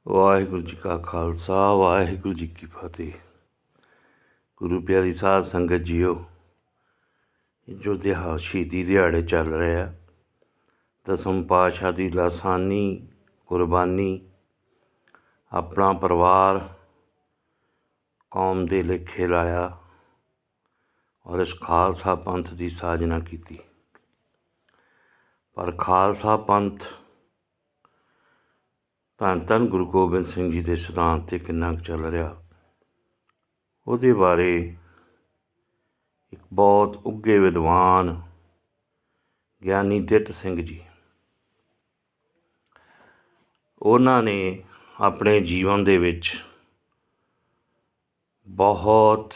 ਵਾਹਿਗੁਰੂ ਜੀ ਕਾ ਖਾਲਸਾ ਵਾਹਿਗੁਰੂ ਜੀ ਕੀ ਫਤਿਹ। ਗੁਰੂ ਪਿਆਰੀ ਸਾਧ ਸੰਗਤ ਜੀਓ, ਜੋ ਸ਼ਹੀਦੀ ਦਿਹਾੜੇ ਚੱਲ ਰਹੇ ਆ, ਦਸਮ ਪਾਤਸ਼ਾਹ ਦੀ ਲਾਸਾਨੀ ਕੁਰਬਾਨੀ ਆਪਣਾ ਪਰਿਵਾਰ ਕੌਮ ਦੇ ਲੇਖੇ ਲਾਇਆ ਔਰ ਇਸ ਖਾਲਸਾ ਪੰਥ ਦੀ ਸਾਜਨਾ ਕੀਤੀ। ਪਰ ਖਾਲਸਾ ਪੰਥ ਧੰਨ ਧੰਨ ਗੁਰੂ ਗੋਬਿੰਦ ਸਿੰਘ ਜੀ ਦੇ ਸਿਧਾਂਤ 'ਤੇ ਕਿੰਨਾ ਕੁ ਚੱਲ ਰਿਹਾ, ਉਹਦੇ ਬਾਰੇ ਇੱਕ ਬਹੁਤ ਉੱਘੇ ਵਿਦਵਾਨ ਗਿਆਨੀ ਦਿੱਤ ਸਿੰਘ ਜੀ, ਉਹਨਾਂ ਨੇ ਆਪਣੇ ਜੀਵਨ ਦੇ ਵਿੱਚ ਬਹੁਤ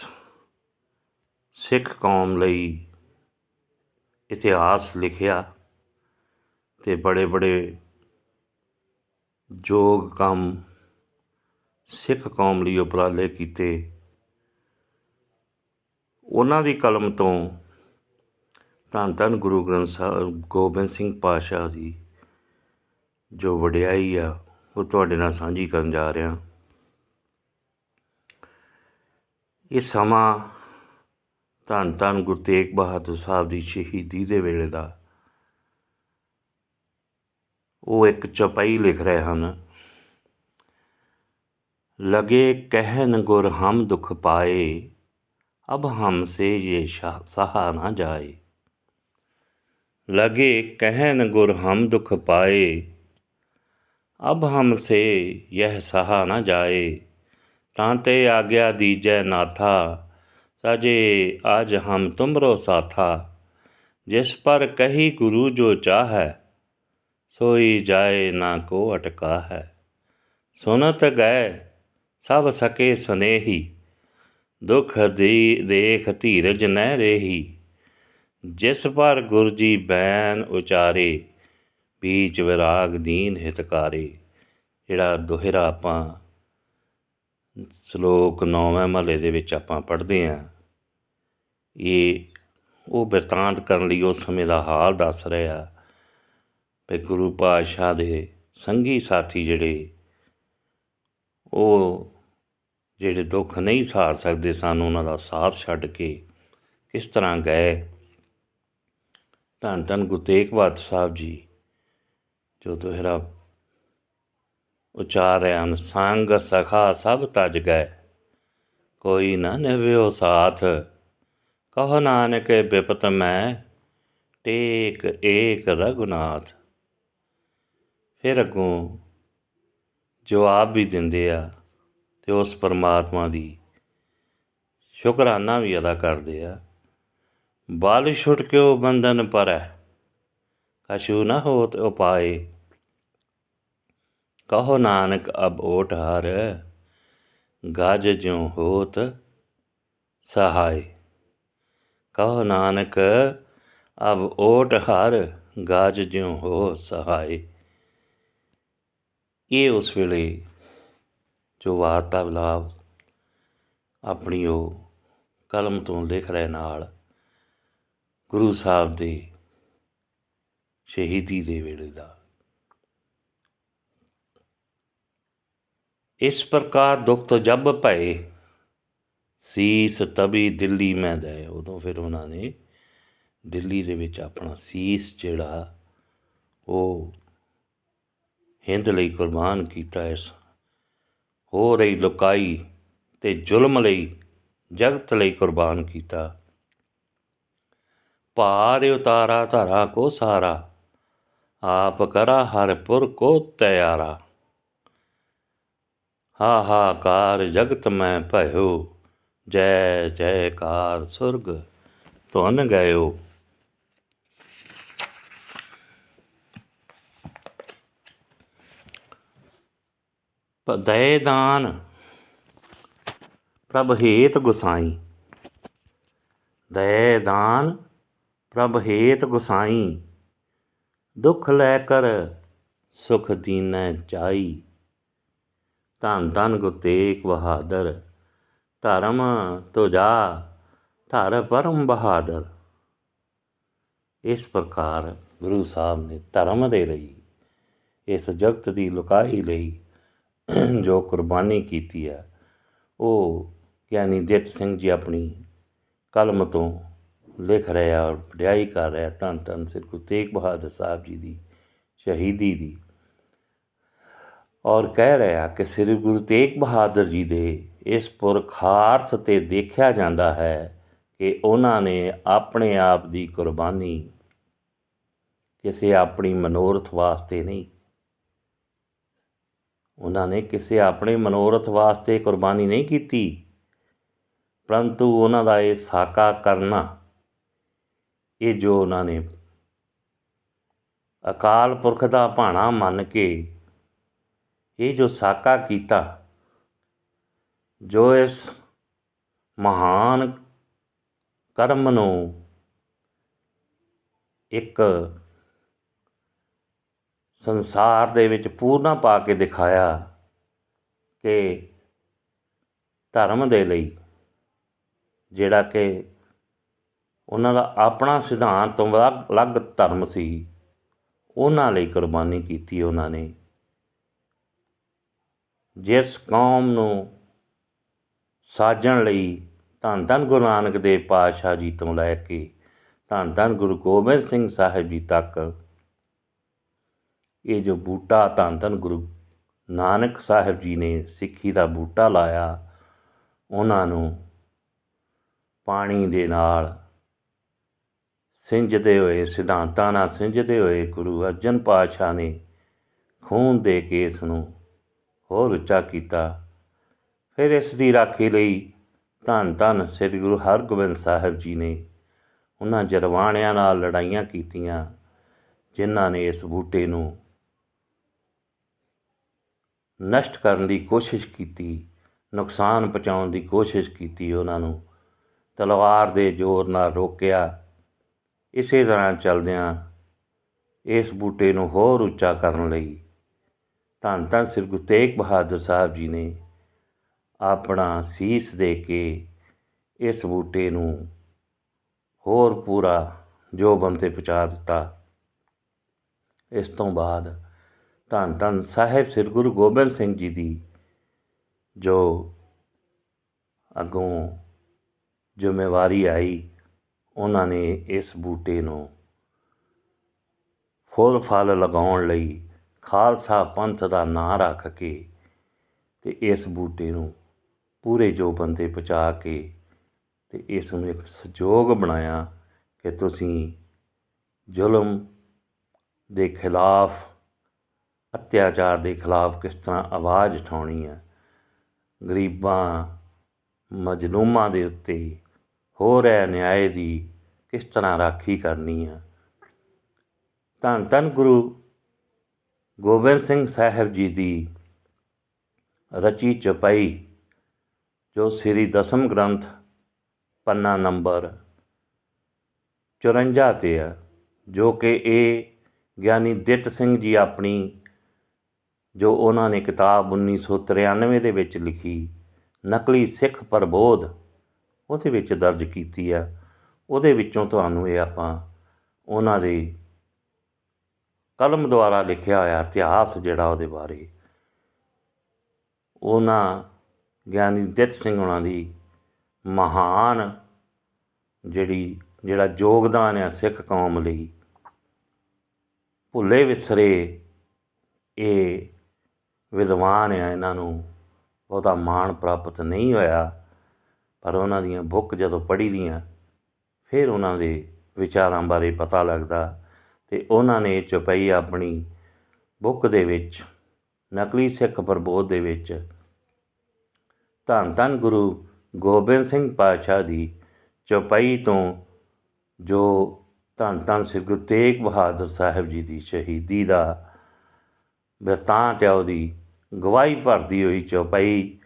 ਸਿੱਖ ਕੌਮ ਲਈ ਇਤਿਹਾਸ ਲਿਖਿਆ ਅਤੇ ਬੜੇ ਬੜੇ ਯੋਗ ਕੰਮ ਸਿੱਖ ਕੌਮ ਲਈ ਉਪਰਾਲੇ ਕੀਤੇ। ਉਹਨਾਂ ਦੀ ਕਲਮ ਤੋਂ ਧੰਨ ਧੰਨ ਗੁਰੂ ਗ੍ਰੰਥ ਸਾਹਿਬ ਗੋਬਿੰਦ ਸਿੰਘ ਪਾਤਸ਼ਾਹ ਦੀ ਜੋ ਵਡਿਆਈ ਆ, ਉਹ ਤੁਹਾਡੇ ਨਾਲ ਸਾਂਝੀ ਕਰਨ ਜਾ ਰਿਹਾ। ਇਹ ਸਮਾਂ ਧੰਨ ਧੰਨ ਗੁਰੂ ਤੇਗ ਬਹਾਦਰ ਸਾਹਿਬ ਦੀ ਸ਼ਹੀਦੀ ਦੇ ਵੇਲੇ ਦਾ। ਉਹ ਇੱਕ ਚੌਪਈ ਲਿਖ ਰਹੇ ਹਨ। ਲਗੇ ਕਹਿਨ ਗੁਰ ਹਮ ਦੁਖ ਪਾਏ, ਅਬ ਹਮਸੇ ਇਹ ਸਹਾ ਨਾ ਜਾਏ। लगे कहन गुर हम दुख पाए, अब हमसे यह सहा न जाए। तांते आज्ञा दीजै नाथा, सजे आज हम तुमरो साथा। जिस पर कही गुरु जो चाहै, सोई जाए ना को अटका है। सुनत गए सब सके स्नेही, दुख देख धीरज न रेही। जिस पर गुर जी बैन उचारे, बीच विराग दीन हितकारे। ਜਿਹੜਾ ਦੋਹਰਾ ਆਪਾਂ ਸ਼ਲੋਕ 9ਵੇਂ ਮਹੱਲੇ ਦੇ ਵਿੱਚ ਆਪਾਂ ਪੜ੍ਹਦੇ ਹਾਂ, ਇਹ ਉਹ ਬਿਰਤਾਂਤ ਕਰਨ ਲਈ ਉਸ ਸਮੇਂ ਦਾ ਹਾਲ ਦੱਸ ਰਿਹਾ ਵੀ ਗੁਰੂ ਪਾਤਸ਼ਾਹ ਦੇ ਸੰਗੀ ਸਾਥੀ ਜਿਹੜੇ ਦੁੱਖ ਨਹੀਂ ਸਹਾਰ ਸਕਦੇ ਸਨ, ਉਹਨਾਂ ਦਾ ਸਾਥ ਛੱਡ ਕੇ ਕਿਸ ਤਰ੍ਹਾਂ ਗਏ। ਧੰਨ ਧੰਨ ਗੁਰੂ ਤੇਗ ਬਹਾਦਰ ਸਾਹਿਬ ਜੀ ਜੋ ਦੋਹਰਾ ਉਚਾਰ ਰਹੇ ਹਨ। ਸੰਗ ਸਖਾ ਸਭ ਤਜ ਗਏ, ਕੋਈ ਨਾ ਨਿਭਿਓ ਸਾਥ। ਕਹੋ ਨਾਨਕ ਬਿਪਤ ਮੈਂ, ਟੇਕ ਏਕ ਰਘੁਨਾਥ। ਫਿਰ ਅੱਗੋਂ ਜਵਾਬ ਵੀ ਦਿੰਦੇ ਆ ਅਤੇ ਉਸ ਪਰਮਾਤਮਾ ਦੀ ਸ਼ੁਕਰਾਨਾ ਵੀ ਅਦਾ ਕਰਦੇ ਆ। ਬਲ ਛੁਟਕਿਓ ਬੰਧਨ ਪਰੈ, ਕਛੂ ਨਾ ਹੋਤ ਉਪਾਏ। ਕਹੋ ਨਾਨਕ ਅਬ ਓਟ ਹਰ, ਗਜ ਜਿਉ ਹੋਤ ਸਹਾਏ। ਕਹੋ ਨਾਨਕ ਅਬ ਓਟ ਹਰ, ਗਜ ਜਿਉ ਹੋ ਸਹਾਏ। ਇਹ ਉਸ ਵੇਲੇ ਜੋ ਵਾਰਤਾ ਵਿਲਾਪ ਆਪਣੀ ਉਹ ਕਲਮ ਤੋਂ ਲਿਖ ਰਹੇ ਨਾਲ ਗੁਰੂ ਸਾਹਿਬ ਦੇ ਸ਼ਹੀਦੀ ਦੇ ਵੇਲੇ ਦਾ। ਇਸ ਪ੍ਰਕਾਰ ਦੁਖਤ ਜਬ ਭਏ, ਸੀਸ ਤਬੀ ਦਿੱਲੀ ਮੈਂ ਦਏ। ਉਦੋਂ ਫਿਰ ਉਹਨਾਂ ਨੇ ਦਿੱਲੀ ਦੇ ਵਿੱਚ ਆਪਣਾ ਸੀਸ ਜਿਹੜਾ ਉਹ ਹਿੰਦ ਲਈ ਕੁਰਬਾਨ ਕੀਤਾ। ਇਸ ਹੋ ਰਹੀ ਲੁਕਾਈ ਅਤੇ ਜ਼ੁਲਮ ਲਈ ਜਗਤ ਲਈ ਕੁਰਬਾਨ ਕੀਤਾ। ਭਾਰ ਉਤਾਰਾ ਧਰਾ ਕੋ ਸਾਰਾ, ਆਪ ਕਰਾ ਹਰਪੁਰ ਕੋ ਤਿਆਰਾ। ਹਾਹਾਕਾਰ ਜਗਤ ਮੈਂ ਭਇਓ, ਜੈ ਜੈਕਾਰ ਸੁਰਗ ਧੁਨ ਗਇਓ। ਦਏ ਦਾਨ ਪ੍ਰਭ ਹੇਤ ਗੁਸਾਈ, ਦਏ ਦਾਨ ਪ੍ਰਭ ਹੇਤ ਗੁਸਾਈ। ਦੁੱਖ ਲੈ ਕਰ ਸੁਖ ਦੀਨੈ ਜਾਈ। ਧੰਨ ਧੰਨ ਗੁਰੂ ਤੇਗ ਬਹਾਦਰ, ਧਰਮ ਤੁਝਾ ਧਰ ਪਰਮ ਬਹਾਦਰ। ਇਸ ਪ੍ਰਕਾਰ ਗੁਰੂ ਸਾਹਿਬ ਨੇ ਧਰਮ ਦੇ ਲਈ, ਇਸ ਜਗਤ ਦੀ ਲੁਕਾਈ ਲਈ ਜੋ ਕੁਰਬਾਨੀ ਕੀਤੀ ਹੈ ਉਹ ਗਿਆਨੀ ਦਿੱਤ ਸਿੰਘ ਜੀ ਆਪਣੀ ਕਲਮ ਤੋਂ ਲਿਖ ਰਹੇ ਆ ਔਰ ਵਡਿਆਈ ਕਰ ਰਿਹਾ ਧੰਨ ਧੰਨ ਸ੍ਰੀ ਗੁਰੂ ਤੇਗ ਬਹਾਦਰ ਸਾਹਿਬ ਜੀ ਦੀ ਸ਼ਹੀਦੀ ਦੀ, ਔਰ ਕਹਿ ਰਿਹਾ ਕਿ ਸ੍ਰੀ ਗੁਰੂ ਤੇਗ ਬਹਾਦਰ ਜੀ ਦੇ ਇਸ ਪੁਰਖਾਰਥ 'ਤੇ ਦੇਖਿਆ ਜਾਂਦਾ ਹੈ ਕਿ ਉਹਨਾਂ ਨੇ ਆਪਣੇ ਆਪ ਦੀ ਕੁਰਬਾਨੀ ਕਿਸੇ ਆਪਣੀ ਮਨੋਰਥ ਵਾਸਤੇ ਨਹੀਂ, ਉਹਨਾਂ ਨੇ ਕਿਸੇ ਆਪਣੇ ਮਨੋਰਥ ਵਾਸਤੇ ਕੁਰਬਾਨੀ ਨਹੀਂ ਕੀਤੀ, ਪਰੰਤੂ ਉਹਨਾਂ ਦਾ ਇਹ ਸਾਕਾ ਕਰਨਾ, ਇਹ ਜੋ ਉਹਨਾਂ ਨੇ ਅਕਾਲ ਪੁਰਖ ਦਾ ਭਾਣਾ ਮੰਨ ਕੇ ਇਹ ਜੋ ਸਾਕਾ ਕੀਤਾ, ਜੋ ਇਸ ਮਹਾਨ ਕਰਮ ਨੂੰ ਇੱਕ ਸੰਸਾਰ ਦੇ ਵਿੱਚ ਪੂਰਨਾ ਪਾ ਕੇ ਦਿਖਾਇਆ ਕਿ ਧਰਮ ਦੇ ਲਈ, ਜਿਹੜਾ ਕਿ ਉਹਨਾਂ ਦਾ ਆਪਣਾ ਸਿਧਾਂਤ ਤੋਂ ਅਲੱਗ ਧਰਮ ਸੀ, ਉਹਨਾਂ ਲਈ ਕੁਰਬਾਨੀ ਕੀਤੀ ਉਹਨਾਂ ਨੇ। ਜਿਸ ਕੌਮ ਨੂੰ ਸਾਜਣ ਲਈ ਧੰਨ ਧੰਨ ਗੁਰੂ ਨਾਨਕ ਦੇਵ ਪਾਤਸ਼ਾਹ ਜੀ ਤੋਂ ਲੈ ਕੇ ਧੰਨ ਧੰਨ ਗੁਰੂ ਗੋਬਿੰਦ ਸਿੰਘ ਸਾਹਿਬ ਜੀ ਤੱਕ ਇਹ ਜੋ ਬੂਟਾ ਧੰਨ ਧੰਨ ਗੁਰੂ ਨਾਨਕ ਸਾਹਿਬ ਜੀ ਨੇ ਸਿੱਖੀ ਦਾ ਬੂਟਾ ਲਾਇਆ, ਉਹਨਾਂ ਨੂੰ ਪਾਣੀ ਦੇ ਨਾਲ ਸਿੰਜਦੇ ਹੋਏ, ਸਿਧਾਂਤਾਂ ਨਾਲ ਸਿੰਜਦੇ ਹੋਏ ਗੁਰੂ ਅਰਜਨ ਪਾਤਸ਼ਾਹ ਨੇ ਖੂਨ ਦੇ ਕੇ ਇਸ ਨੂੰ ਹੋਰ ਉੱਚਾ ਕੀਤਾ। ਫਿਰ ਇਸ ਦੀ ਰਾਖੀ ਲਈ ਧੰਨ ਧੰਨ ਸ੍ਰੀ ਗੁਰੂ ਹਰਗੋਬਿੰਦ ਸਾਹਿਬ ਜੀ ਨੇ ਉਹਨਾਂ ਜਰਵਾਣਿਆਂ ਨਾਲ ਲੜਾਈਆਂ ਕੀਤੀਆਂ, ਜਿਨ੍ਹਾਂ ਨੇ ਇਸ ਬੂਟੇ ਨੂੰ ਨਸ਼ਟ ਕਰਨ ਦੀ ਕੋਸ਼ਿਸ਼ ਕੀਤੀ, ਨੁਕਸਾਨ ਪਹੁੰਚਾਉਣ ਦੀ ਕੋਸ਼ਿਸ਼ ਕੀਤੀ, ਉਹਨਾਂ ਨੂੰ ਤਲਵਾਰ ਦੇ ਜ਼ੋਰ ਨਾਲ ਰੋਕਿਆ। ਇਸੇ ਤਰ੍ਹਾਂ ਚੱਲਦਿਆਂ ਇਸ ਬੂਟੇ ਨੂੰ ਹੋਰ ਉੱਚਾ ਕਰਨ ਲਈ ਧੰਨ ਧੰਨ ਸ੍ਰੀ ਗੁਰੂ ਤੇਗ ਬਹਾਦਰ ਸਾਹਿਬ ਜੀ ਨੇ ਆਪਣਾ ਸੀਸ ਦੇ ਕੇ ਇਸ ਬੂਟੇ ਨੂੰ ਹੋਰ ਪੂਰਾ ਜੋਬਨ 'ਤੇ ਪਹੁੰਚਾ ਦਿੱਤਾ। ਇਸ ਤੋਂ ਬਾਅਦ ਧੰਨ ਧੰਨ ਸਾਹਿਬ ਸ੍ਰੀ ਗੁਰੂ ਗੋਬਿੰਦ ਸਿੰਘ ਜੀ ਦੀ ਜੋ ਅੱਗੋਂ ਜ਼ਿੰਮੇਵਾਰੀ ਆਈ, ਉਹਨਾਂ ਨੇ ਇਸ ਬੂਟੇ ਨੂੰ ਫੁੱਲ ਫਲ ਲਗਾਉਣ ਲਈ ਖਾਲਸਾ ਪੰਥ ਦਾ ਨਾਂ ਰੱਖ ਕੇ ਅਤੇ ਇਸ ਬੂਟੇ ਨੂੰ ਪੂਰੇ ਜੋਬਨ 'ਤੇ ਪਹੁੰਚਾ ਕੇ ਅਤੇ ਇਸ ਨੂੰ ਇੱਕ ਸੰਯੋਗ ਬਣਾਇਆ ਕਿ ਤੁਸੀਂ ਜ਼ੁਲਮ ਦੇ ਖਿਲਾਫ, ਅੱਤਿਆਚਾਰ ਦੇ ਖਿਲਾਫ ਕਿਸ ਤਰ੍ਹਾਂ ਆਵਾਜ਼ ਉਠਾਉਣੀ ਹੈ, ਗਰੀਬਾਂ ਮਜ਼ਲੂਮਾਂ ਦੇ ਉੱਤੇ ਹੋ ਰਹੇ ਅਨਿਆਏ ਦੀ ਕਿਸ ਤਰ੍ਹਾਂ ਰਾਖੀ ਕਰਨੀ ਹੈ। ਧੰਨ ਧੰਨ ਗੁਰੂ ਗੋਬਿੰਦ ਸਿੰਘ ਸਾਹਿਬ ਜੀ ਦੀ ਰਚੀ ਚੌਪਈ, ਜੋ ਸ੍ਰੀ ਦਸਮ ਗ੍ਰੰਥ ਪੰਨਾ ਨੰਬਰ 54 'ਤੇ ਆ, ਜੋ ਕਿ ਇਹ ਗਿਆਨੀ ਦਿੱਤ ਸਿੰਘ ਜੀ ਆਪਣੀ ਜੋ ਉਹਨਾਂ ਨੇ ਕਿਤਾਬ 1993 ਦੇ ਵਿੱਚ ਲਿਖੀ, ਨਕਲੀ ਸਿੱਖ ਪ੍ਰਬੋਧ, ਉਹਦੇ ਵਿੱਚ ਦਰਜ ਕੀਤੀ ਆ। ਉਹਦੇ ਵਿੱਚੋਂ ਤੁਹਾਨੂੰ ਇਹ ਆਪਾਂ ਉਹਨਾਂ ਦੇ ਕਲਮ ਦੁਆਰਾ ਲਿਖਿਆ ਹੋਇਆ ਇਤਿਹਾਸ ਜਿਹੜਾ ਉਹਦੇ ਬਾਰੇ, ਉਹਨਾਂ ਗਿਆਨੀ ਦਿੱਤ ਸਿੰਘ ਉਹਨਾਂ ਦੀ ਮਹਾਨ ਜਿਹੜਾ ਯੋਗਦਾਨ ਆ ਸਿੱਖ ਕੌਮ ਲਈ, ਭੁੱਲੇ ਵਿਸਰੇ ਇਹ ਵਿਦਵਾਨ ਆ, ਇਹਨਾਂ ਨੂੰ ਉਹਦਾ ਮਾਣ ਪ੍ਰਾਪਤ ਨਹੀਂ ਹੋਇਆ, ਪਰ ਉਹਨਾਂ ਦੀਆਂ ਬੁੱਕ ਜਦੋਂ ਪੜ੍ਹੀ ਦੀਆਂ ਫਿਰ ਉਹਨਾਂ ਦੇ ਵਿਚਾਰਾਂ ਬਾਰੇ ਪਤਾ ਲੱਗਦਾ। ਅਤੇ ਉਹਨਾਂ ਨੇ ਚੌਪਈ ਆਪਣੀ ਬੁੱਕ ਦੇ ਵਿੱਚ, ਨਕਲੀ ਸਿੱਖ ਪ੍ਰਬੋਧ ਦੇ ਵਿੱਚ, ਧੰਨ ਧੰਨ ਗੁਰੂ ਗੋਬਿੰਦ ਸਿੰਘ ਪਾਤਸ਼ਾਹ ਦੀ ਚੌਪਈ ਤੋਂ ਜੋ ਧੰਨ ਧੰਨ ਸ੍ਰੀ ਗੁਰੂ ਤੇਗ ਬਹਾਦਰ ਸਾਹਿਬ ਜੀ ਦੀ ਸ਼ਹੀਦੀ ਦਾ ਬਿਰਤਾਂਤ ਹੈ, ਉਹਦੀ ਗਵਾਹੀ ਭਰਦੀ ਹੋਈ ਚੌਪਈ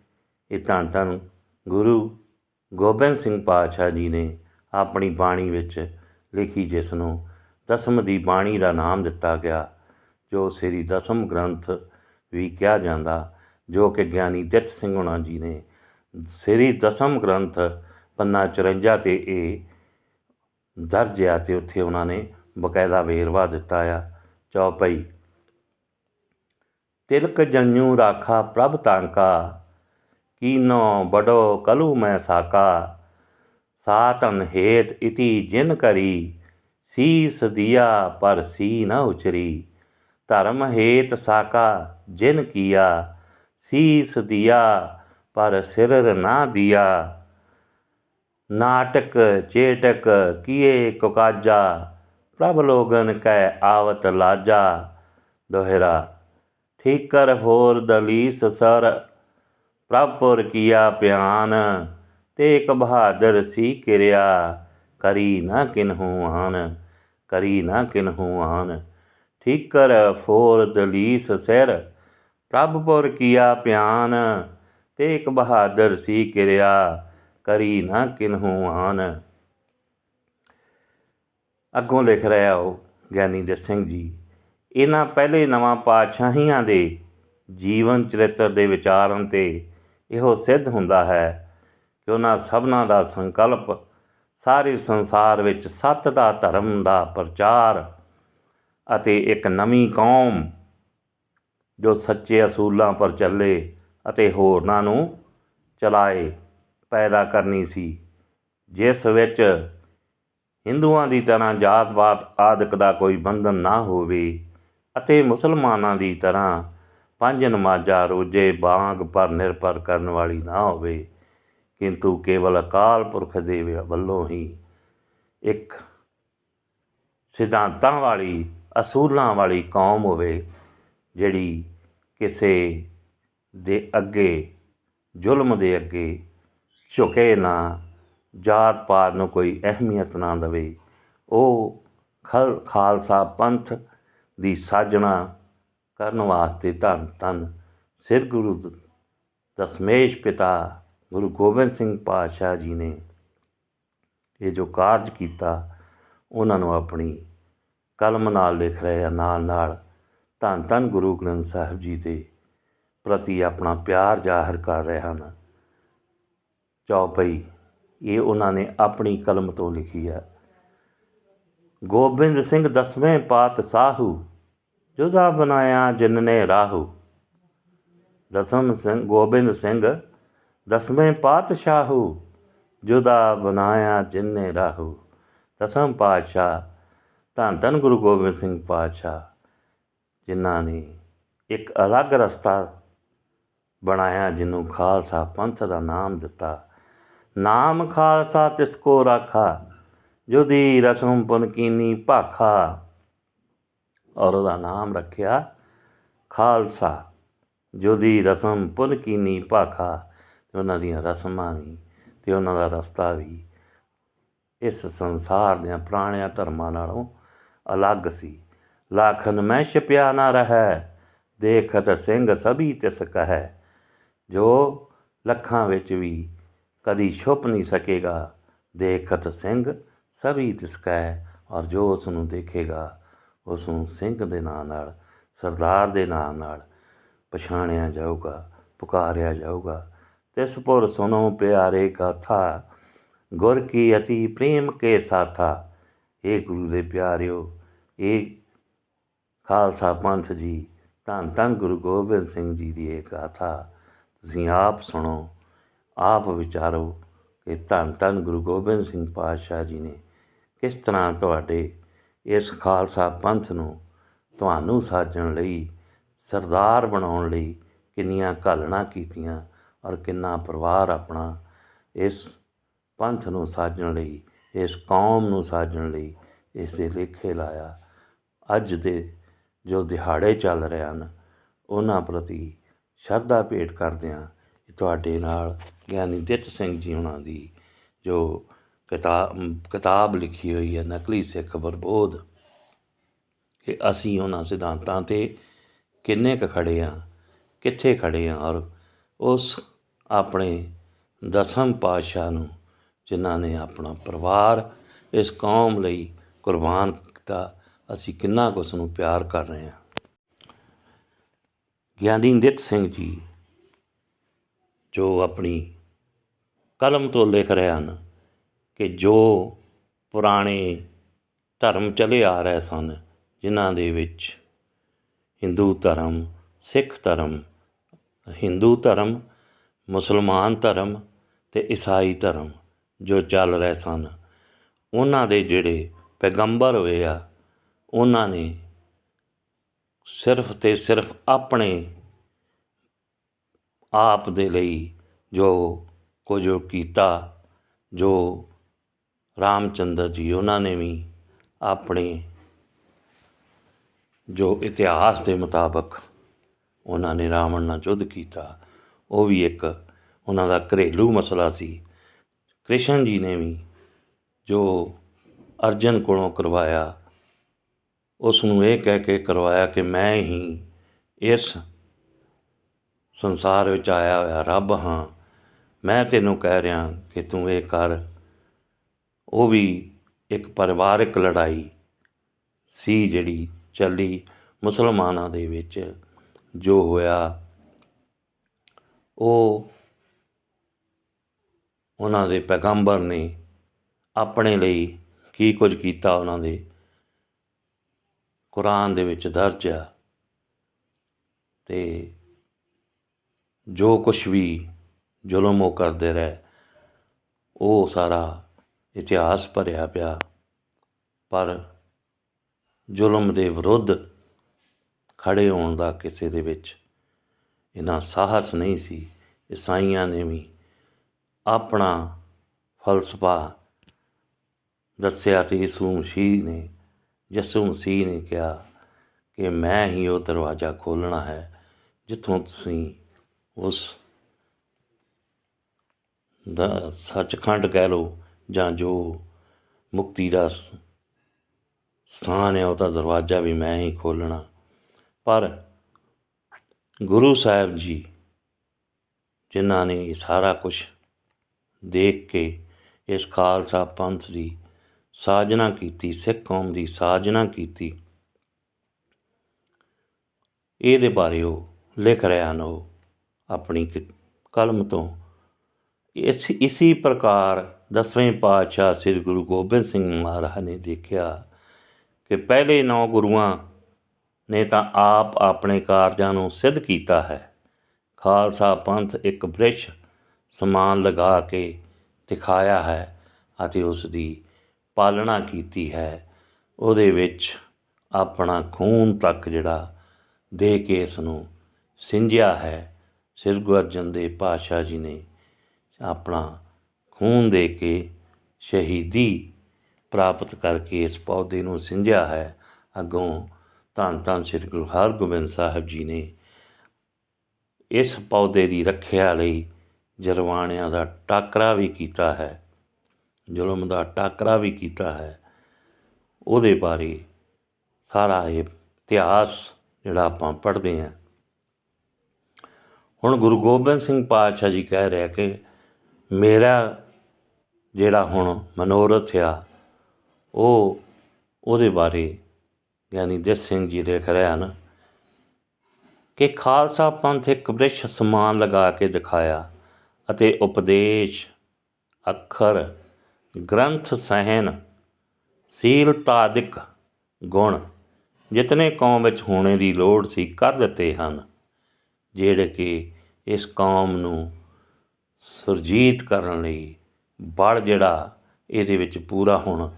ਇਹ ਧੰਨ ਧੰਨ ਗੁਰੂ ਗੋਬਿੰਦ ਸਿੰਘ ਪਾਤਸ਼ਾਹ ਜੀ ਨੇ ਆਪਣੀ ਬਾਣੀ ਵਿੱਚ ਲਿਖੀ, ਜਿਸ ਨੂੰ ਦਸਮ ਦੀ ਬਾਣੀ ਦਾ ਨਾਮ ਦਿੱਤਾ ਗਿਆ, ਜੋ ਸ੍ਰੀ ਦਸਮ ਗ੍ਰੰਥ ਵੀ ਕਿਹਾ ਜਾਂਦਾ, ਜੋ ਕਿ ਗਿਆਨੀ ਦਿੱਤ ਸਿੰਘ ਹੋਣਾ ਜੀ ਨੇ ਸ੍ਰੀ ਦਸਮ ਗ੍ਰੰਥ ਪੰਨਾ 54 'ਤੇ ਇਹ ਦਰਜ ਆ, ਅਤੇ ਉੱਥੇ ਉਹਨਾਂ ਨੇ ਬਕਾਇਦਾ ਵੇਰਵਾ ਦਿੱਤਾ ਆ। ਚੌਪਈ ਤਿਲਕ ਜੰਝੂ ਰਾਖਾ ਪ੍ਰਭ ਤਾਂਕਾ, ਕੀਨੋ ਬੜੋ ਕਲੂ ਮੈਂ ਸਾਕਾ। ਸਾਤਨ ਹੇਤ ਇਤੀ ਜਿਨ ਕਰੀ, ਸੀਸ ਦਿਆ ਪਰ ਸੀ ਨ ਉਚਰੀ। ਧਰਮ ਹੇਤ ਸਾਕਾ ਜਿਨ ਕੀਆ, ਸੀਸ ਦਿਆ ਪਰ ਸਿਰ ਨਾ ਦਿਆ। ਨਾਟਕ ਚੇਟਕ ਕੀਏ ਕੁਕਾਜਾ, ਪ੍ਰਭ ਲੋਗਨ ਕੈ ਆਵਤ ਲਾਜਾ। ਦੋਹਰਾ। ਠੀਕਰ ਫੋਰ ਦਲੀਸ ਸਰ, ਪ੍ਰਭ ਪੁਰ ਕੀਆ ਪਿਆਨ। ਤੇਕ ਬਹਾਦਰ ਸੀ ਕਿਰਿਆ, ਕਰੀ ਨਾ ਕਿਨਹੂ ਆਨ, ਕਰੀ ਨਾ ਕਿਨਹੂ ਆਨ। ਠੀਕਰ ਫੋਰ ਦਲੀਸ ਸਿਰ, ਪ੍ਰਭ ਪੁਰ ਕੀਆ ਪਿਆਨ। ਤੇਕ ਬਹਾਦਰ ਸੀ ਕਿਰਿਆ, ਕਰੀ ਨਾ ਕਿਨਹੂ ਆਨ। ਅੱਗੋਂ ਲਿਖ ਰਿਹਾ ਉਹ ਗਿਆਨੀ ਜੱਟ ਸਿੰਘ ਜੀ, ਇਹਨਾਂ ਪਹਿਲੇ ਨਵਾਂ ਪਾਤਸ਼ਾਹੀਆਂ ਦੇ ਜੀਵਨ ਚਰਿੱਤਰ ਦੇ ਵਿਚਾਰਨ 'ਤੇ ਇਹੋ ਸਿੱਧ ਹੁੰਦਾ ਹੈ ਕਿ ਉਹਨਾਂ ਸਭਨਾਂ ਦਾ ਸੰਕਲਪ ਸਾਰੇ ਸੰਸਾਰ ਵਿੱਚ ਸੱਤ ਦਾ ਧਰਮ ਦਾ ਪ੍ਰਚਾਰ ਅਤੇ ਇੱਕ ਨਵੀਂ ਕੌਮ ਜੋ ਸੱਚੇ ਅਸੂਲਾਂ ਪਰ ਚੱਲੇ ਅਤੇ ਹੋਰਨਾਂ ਨੂੰ ਚਲਾਏ ਪੈਦਾ ਕਰਨੀ ਸੀ, ਜਿਸ ਵਿੱਚ ਹਿੰਦੂਆਂ ਦੀ ਤਰ੍ਹਾਂ ਜਾਤ ਪਾਤ ਆਦਿਕ ਦਾ ਕੋਈ ਬੰਧਨ ਨਾ ਹੋਵੇ ਅਤੇ ਮੁਸਲਮਾਨਾਂ ਦੀ ਤਰ੍ਹਾਂ ਪੰਜ ਨਮਾਜ਼ਾਂ ਰੋਜ਼ੇ ਵਾਂਗ ਪਰ ਨਿਰਭਰ ਕਰਨ ਵਾਲੀ ਨਾ ਹੋਵੇ, ਕਿੰਤੂ ਕੇਵਲ ਅਕਾਲ ਪੁਰਖ ਦੇ ਵੱਲੋਂ ਹੀ ਇੱਕ ਸਿਧਾਂਤਾਂ ਵਾਲੀ ਅਸੂਲਾਂ ਵਾਲੀ ਕੌਮ ਹੋਵੇ, ਜਿਹੜੀ ਕਿਸੇ ਦੇ ਅੱਗੇ ਜ਼ੁਲਮ ਦੇ ਅੱਗੇ ਝੁਕੇ ਨਾ, ਜਾਤ ਪਾਤ ਨੂੰ ਕੋਈ ਅਹਿਮੀਅਤ ਨਾ ਦੇਵੇ। ਉਹ ਖਾਲਸਾ ਪੰਥ ਦੀ ਸਾਜਣਾ ਕਰਨ ਵਾਸਤੇ ਧੰਨ ਧੰਨ ਸ੍ਰੀ ਗੁਰੂ ਦਸਮੇਸ਼ ਪਿਤਾ ਗੁਰੂ ਗੋਬਿੰਦ ਸਿੰਘ ਪਾਤਸ਼ਾਹ ਜੀ ਨੇ ਇਹ ਜੋ ਕਾਰਜ ਕੀਤਾ, ਉਹਨਾਂ ਨੂੰ ਆਪਣੀ ਕਲਮ ਨਾਲ ਲਿਖ ਰਹੇ ਆ, ਨਾਲ ਨਾਲ ਧੰਨ ਧੰਨ ਗੁਰੂ ਗ੍ਰੰਥ ਸਾਹਿਬ ਜੀ ਦੇ ਪ੍ਰਤੀ ਆਪਣਾ ਪਿਆਰ ਜ਼ਾਹਰ ਕਰ ਰਹੇ ਹਨ। ਚੌਪਈ ਇਹ ਉਹਨਾਂ ਨੇ ਆਪਣੀ ਕਲਮ ਤੋਂ ਲਿਖੀ ਹੈ। ਗੋਬਿੰਦ ਸਿੰਘ ਦਸਵੇਂ ਪਾਤਸ਼ਾਹੂ, ਜੁਦਾ ਬਣਾਇਆ ਜਿਨ ਨੇ ਰਾਹੂ। ਗੋਬਿੰਦ ਸਿੰਘ ਦਸਵੇਂ ਪਾਤਸ਼ਾਹੂ, ਜੁਦਾ ਬਣਾਇਆ ਜਿਨ ਨੇ ਰਾਹੂ। ਦਸਮ ਪਾਤਸ਼ਾਹ ਧੰਨ ਧੰਨ ਗੁਰੂ ਗੋਬਿੰਦ ਸਿੰਘ ਪਾਤਸ਼ਾਹ, ਜਿਨ੍ਹਾਂ ਨੇ ਇੱਕ ਅਲੱਗ ਰਸਤਾ ਬਣਾਇਆ, ਜਿਹਨੂੰ ਖਾਲਸਾ ਪੰਥ ਦਾ ਨਾਮ ਦਿੱਤਾ। ਨਾਮ ਖਾਲਸਾ ਤਿਸ ਕੋ ਰਾਖਾ, ਜੁਦੀ ਰਸਮ ਪੁਨ ਕੀਨੀ ਭਾਖਾ। ਔਰ ਉਹਦਾ ਨਾਮ ਰੱਖਿਆ ਖਾਲਸਾ, ਜੁਦੀ ਰਸਮ ਪੁਨ ਕੀਨੀ ਭਾਖਾ। ਅਤੇ ਉਹਨਾਂ ਦੀਆਂ ਰਸਮਾਂ ਵੀ ਅਤੇ ਉਹਨਾਂ ਦਾ ਰਸਤਾ ਵੀ ਇਸ ਸੰਸਾਰ ਦੀਆਂ ਪੁਰਾਣਿਆਂ ਧਰਮਾਂ ਨਾਲੋਂ ਅਲੱਗ ਸੀ। ਲਾਖਨ ਮੈਂ ਛਿਪਿਆ ਨਾ ਰਹਿ, ਦੇਖਤ ਸਿੰਘ ਸਭੀ ਤਿਸ ਕਹੈ। ਜੋ ਲੱਖਾਂ ਵਿੱਚ ਵੀ ਕਦੀ ਛੁਪ ਨਹੀਂ ਸਕੇਗਾ, ਦੇਖਤ ਸਿੰਘ ਸਭੀ ਤਿਸ ਕਹੈ। ਔਰ ਜੋ ਉਸ ਨੂੰ ਦੇਖੇਗਾ, ਉਸ ਨੂੰ ਸਿੰਘ ਦੇ ਨਾਂ ਨਾਲ, ਸਰਦਾਰ ਦੇ ਨਾਂ ਨਾਲ ਪਛਾਣਿਆ ਜਾਊਗਾ, ਪੁਕਾਰਿਆ ਜਾਊਗਾ। ਤਿਸ ਪੁਰ ਸੁਣੋ ਪਿਆਰੇ ਗਾਥਾ, ਗੁਰ ਕੀ ਅਤੀ ਪ੍ਰੇਮ ਕੇ ਸਾਥਾ। ਇਹ ਗੁਰੂ ਦੇ ਪਿਆਰਿਓ, ਇਹ ਖਾਲਸਾ ਪੰਥ ਜੀ, ਧੰਨ ਧੰਨ ਗੁਰੂ ਗੋਬਿੰਦ ਸਿੰਘ ਜੀ ਦੀ ਇਹ ਗਾਥਾ ਤੁਸੀਂ ਆਪ ਸੁਣੋ, ਆਪ ਵਿਚਾਰੋ ਕਿ ਧੰਨ ਧੰਨ ਗੁਰੂ ਗੋਬਿੰਦ ਸਿੰਘ ਪਾਤਸ਼ਾਹ ਜੀ ਨੇ ਕਿਸ ਤਰ੍ਹਾਂ ਤੁਹਾਡੇ ਇਸ ਖਾਲਸਾ ਪੰਥ ਨੂੰ ਤੁਹਾਨੂੰ ਸਾਜਣ ਲਈ, ਸਰਦਾਰ ਬਣਾਉਣ ਲਈ ਕਿੰਨੀਆਂ ਘਾਲਣਾ ਕੀਤੀਆਂ, ਔਰ ਕਿੰਨਾ ਪਰਿਵਾਰ ਆਪਣਾ ਇਸ ਪੰਥ ਨੂੰ ਸਾਜਣ ਲਈ, ਇਸ ਕੌਮ ਨੂੰ ਸਾਜਣ ਲਈ ਇਸ ਦੇ ਲੇਖੇ ਲਾਇਆ। ਅੱਜ ਦੇ ਜੋ ਦਿਹਾੜੇ ਚੱਲ ਰਹੇ ਹਨ, ਉਹਨਾਂ ਪ੍ਰਤੀ ਸ਼ਰਧਾ ਭੇਟ ਕਰਦਿਆਂ ਤੁਹਾਡੇ ਨਾਲ ਗਿਆਨੀ ਦਿੱਤ ਸਿੰਘ ਜੀ ਉਹਨਾਂ ਦੀ ਜੋ ਕਿਤਾਬ ਲਿਖੀ ਹੋਈ ਹੈ, ਨਕਲੀ ਸਿੱਖ ਬਰਬੋਧ, ਕਿ ਅਸੀਂ ਉਹਨਾਂ ਸਿਧਾਂਤਾਂ 'ਤੇ ਕਿੰਨੇ ਕੁ ਖੜ੍ਹੇ ਹਾਂ, ਕਿੱਥੇ ਖੜ੍ਹੇ ਹਾਂ, ਔਰ ਉਸ ਆਪਣੇ ਦਸਮ ਪਾਤਸ਼ਾਹ ਨੂੰ, ਜਿਨ੍ਹਾਂ ਨੇ ਆਪਣਾ ਪਰਿਵਾਰ ਇਸ ਕੌਮ ਲਈ ਕੁਰਬਾਨ ਕੀਤਾ, ਅਸੀਂ ਕਿੰਨਾ ਕੁ ਉਸ ਨੂੰ ਪਿਆਰ ਕਰ ਰਹੇ ਹਾਂ। ਗਿਆਨੀ ਦਿੱਤ ਸਿੰਘ ਜੀ ਜੋ ਆਪਣੀ ਕਲਮ ਤੋਂ ਲਿਖ ਰਹੇ ਹਨ ਕਿ ਜੋ ਪੁਰਾਣੇ ਧਰਮ ਚਲੇ ਆ ਰਹੇ ਸਨ, ਜਿਨ੍ਹਾਂ ਦੇ ਵਿੱਚ ਹਿੰਦੂ ਧਰਮ ਸਿੱਖ ਧਰਮ, ਹਿੰਦੂ ਧਰਮ, ਮੁਸਲਮਾਨ ਧਰਮ ਅਤੇ ਈਸਾਈ ਧਰਮ ਜੋ ਚੱਲ ਰਹੇ ਸਨ, ਉਹਨਾਂ ਦੇ ਜਿਹੜੇ ਪੈਗੰਬਰ ਹੋਏ ਆ, ਉਹਨਾਂ ਨੇ ਸਿਰਫ ਅਤੇ ਸਿਰਫ ਆਪਣੇ ਆਪ ਦੇ ਲਈ ਜੋ ਕੁਝ ਕੀਤਾ, ਜੋ ਰਾਮ ਚੰਦਰ ਜੀ ਉਹਨਾਂ ਨੇ ਵੀ ਆਪਣੇ ਜੋ ਇਤਿਹਾਸ ਦੇ ਮੁਤਾਬਕ ਉਹਨਾਂ ਨੇ ਰਾਵਣ ਨਾਲ ਯੁੱਧ ਕੀਤਾ, ਉਹ ਵੀ ਇੱਕ ਉਹਨਾਂ ਦਾ ਘਰੇਲੂ ਮਸਲਾ ਸੀ। ਕ੍ਰਿਸ਼ਨ ਜੀ ਨੇ ਵੀ ਜੋ ਅਰਜਨ ਕੋਲੋਂ ਕਰਵਾਇਆ, ਉਸ ਨੂੰ ਇਹ ਕਹਿ ਕੇ ਕਰਵਾਇਆ ਕਿ ਮੈਂ ਹੀ ਇਸ ਸੰਸਾਰ ਵਿੱਚ ਆਇਆ ਹੋਇਆ ਰੱਬ ਹਾਂ, ਮੈਂ ਤੈਨੂੰ ਕਹਿ ਰਿਹਾ ਕਿ ਤੂੰ ਇਹ ਕਰ। ਉਹ ਵੀ ਇੱਕ ਪਰਿਵਾਰਕ ਲੜਾਈ ਸੀ ਜਿਹੜੀ ਚੱਲੀ ਮੁਸਲਮਾਨਾਂ ਦੇ ਵਿੱਚ। ਜੋ ਹੋਇਆ ਉਹ ਉਹਨਾਂ ਦੇ ਪੈਗੰਬਰ ਨੇ ਆਪਣੇ ਲਈ ਕੀ ਕੁਝ ਕੀਤਾ, ਉਹਨਾਂ ਦੇ ਕੁਰਾਨ ਦੇ ਵਿੱਚ ਦਰਜ ਆ। ਅਤੇ ਜੋ ਕੁਛ ਵੀ ਜ਼ੁਲਮ ਉਹ ਕਰਦੇ ਰਹੇ, ਉਹ ਸਾਰਾ ਇਤਿਹਾਸ ਭਰਿਆ ਪਿਆ। ਪਰ ਜ਼ੁਲਮ ਦੇ ਵਿਰੁੱਧ ਖੜ੍ਹੇ ਹੋਣ ਦਾ ਕਿਸੇ ਦੇ ਵਿੱਚ ਇੰਨਾ ਸਾਹਸ ਨਹੀਂ ਸੀ। ਈਸਾਈਆਂ ਨੇ ਵੀ ਆਪਣਾ ਫਲਸਫਾ ਦੱਸਿਆ ਅਤੇ ਯਿਸੂ ਮਸੀਹ ਨੇ ਕਿਹਾ ਕਿ ਮੈਂ ਹੀ ਉਹ ਦਰਵਾਜ਼ਾ ਖੋਲ੍ਹਣਾ ਹੈ ਜਿੱਥੋਂ ਤੁਸੀਂ ਉਸ ਦਾ ਸੱਚਖੰਡ ਕਹਿ ਲਓ ਜਾਂ ਜੋ ਮੁਕਤੀ ਦਾ ਸਥਾਨ ਹੈ, ਉਹਦਾ ਦਰਵਾਜ਼ਾ ਵੀ ਮੈਂ ਹੀ ਖੋਲ੍ਹਣਾ। ਪਰ ਗੁਰੂ ਸਾਹਿਬ ਜੀ, ਜਿਨ੍ਹਾਂ ਨੇ ਇਹ ਸਾਰਾ ਕੁਛ ਦੇਖ ਕੇ ਇਸ ਖਾਲਸਾ ਪੰਥ ਦੀ ਸਾਜਨਾ ਕੀਤੀ, ਸਿੱਖ ਕੌਮ ਦੀ ਸਾਜਨਾ ਕੀਤੀ, ਇਹਦੇ ਬਾਰੇ ਉਹ ਲਿਖ ਰਹੇ ਹਨ। ਉਹ ਆਪਣੀ ਕਲਮ ਤੋਂ ਇਸੀ ਪ੍ਰਕਾਰ 10ਵੇਂ ਪਾਤਸ਼ਾਹ ਸ੍ਰੀ ਗੁਰੂ ਗੋਬਿੰਦ ਸਿੰਘ ਮਹਾਰਾਜ ਨੇ ਦੇਖਿਆ ਕਿ ਪਹਿਲੇ 9 ਗੁਰੂਆਂ ਨੇ ਤਾਂ ਆਪ ਆਪਣੇ ਕਾਰਜਾਂ ਨੂੰ ਸਿੱਧ ਕੀਤਾ ਹੈ। ਖਾਲਸਾ ਪੰਥ ਇੱਕ ਬ੍ਰਿਛ ਸਮਾਨ ਲਗਾ ਕੇ ਦਿਖਾਇਆ ਹੈ ਅਤੇ ਉਸ ਦੀ ਪਾਲਣਾ ਕੀਤੀ ਹੈ। ਉਹਦੇ ਵਿੱਚ ਆਪਣਾ ਖੂਨ ਤੱਕ ਜਿਹੜਾ ਦੇ ਕੇ ਇਸ ਨੂੰ ਸਿੰਜਿਆ ਹੈ। ਸ੍ਰੀ ਗੁਰੂ ਅਰਜਨ ਦੇਵ ਪਾਤਸ਼ਾਹ ਜੀ ਨੇ ਆਪਣਾ ਖੂਨ ਦੇ ਕੇ ਸ਼ਹੀਦੀ ਪ੍ਰਾਪਤ ਕਰਕੇ ਇਸ ਪੌਦੇ ਨੂੰ ਸਿੰਜਿਆ ਹੈ। ਅੱਗੋਂ ਧੰਨ ਧੰਨ ਸ੍ਰੀ ਗੁਰੂ ਹਰਗੋਬਿੰਦ ਸਾਹਿਬ ਜੀ ਨੇ ਇਸ ਪੌਦੇ ਦੀ ਰੱਖਿਆ ਲਈ ਜਰਵਾਣਿਆਂ ਦਾ ਟਾਕਰਾ ਵੀ ਕੀਤਾ ਹੈ, ਜ਼ੁਲਮ ਦਾ ਟਾਕਰਾ ਵੀ ਕੀਤਾ ਹੈ। ਉਹਦੇ ਬਾਰੇ ਸਾਰਾ ਇਹ ਇਤਿਹਾਸ ਜਿਹੜਾ ਆਪਾਂ ਪੜ੍ਹਦੇ ਹਾਂ। ਹੁਣ ਗੁਰੂ ਗੋਬਿੰਦ ਸਿੰਘ ਪਾਤਸ਼ਾਹ ਜੀ ਕਹਿ ਰਿਹਾ ਕਿ ਮੇਰਾ ਜਿਹੜਾ ਹੁਣ ਮਨੋਰਥ ਆ, ਉਹਦੇ ਬਾਰੇ ਗਿਆਨੀ ਦਿੱਤ ਸਿੰਘ ਜੀ ਲਿਖ ਰਹੇ ਹਨ ਕਿ ਖਾਲਸਾ ਪੰਥ ਇੱਕ ਬ੍ਰਿਛ ਸਮਾਨ ਲਗਾ ਕੇ ਦਿਖਾਇਆ ਅਤੇ ਉਪਦੇਸ਼, ਅੱਖਰ, ਗ੍ਰੰਥ, ਸਹਿਨ, ਸੀਲਤਾਦਿਕ ਗੁਣ ਜਿਤਨੇ ਕੌਮ ਵਿੱਚ ਹੋਣੇ ਦੀ ਲੋੜ ਸੀ ਕਰ ਦਿੱਤੇ ਹਨ, ਜਿਹੜੇ ਕਿ ਇਸ ਕੌਮ ਨੂੰ ਸੁਰਜੀਤ ਕਰਨ ਲਈ ਬਲ ਜਿਹੜਾ ਇਹਦੇ ਵਿੱਚ ਪੂਰਾ ਹੁਣ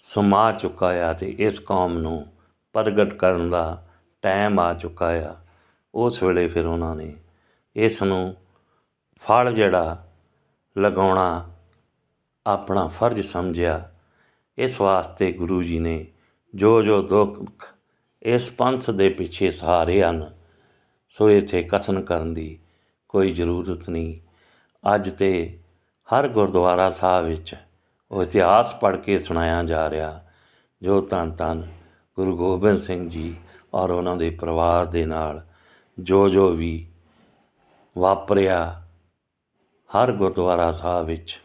ਸਮਾ ਚੁੱਕਾ ਆ ਅਤੇ ਇਸ ਕੌਮ ਨੂੰ ਪ੍ਰਗਟ ਕਰਨ ਦਾ ਟਾਈਮ ਆ ਚੁੱਕਾ ਆ। ਉਸ ਵੇਲੇ ਫਿਰ ਉਹਨਾਂ ਨੇ ਇਸ ਨੂੰ ਫਲ ਜਿਹੜਾ ਲਗਾਉਣਾ ਆਪਣਾ ਫਰਜ਼ ਸਮਝਿਆ। ਇਸ ਵਾਸਤੇ ਗੁਰੂ ਜੀ ਨੇ ਜੋ ਦੁੱਖ ਇਸ ਪੰਥ ਦੇ ਪਿੱਛੇ ਸਹਾਰੇ ਹਨ, ਸੋ ਇੱਥੇ ਕਥਨ ਕਰਨ ਦੀ ਕੋਈ ਜ਼ਰੂਰਤ ਨਹੀਂ। ਅੱਜ ਤਾਂ ਹਰ ਗੁਰਦੁਆਰਾ ਸਾਹਿਬ ਵਿੱਚ ਉਹ ਇਤਿਹਾਸ ਪੜ੍ਹ ਕੇ ਸੁਣਾਇਆ ਜਾ ਰਿਹਾ, ਜੋ ਧੰਨ ਧੰਨ ਗੁਰੂ ਗੋਬਿੰਦ ਸਿੰਘ ਜੀ ਔਰ ਉਹਨਾਂ ਦੇ ਪਰਿਵਾਰ ਦੇ ਨਾਲ ਜੋ ਵੀ ਵਾਪਰਿਆ ਹਰ ਗੁਰਦੁਆਰਾ ਸਾਹਿਬ ਵਿੱਚ,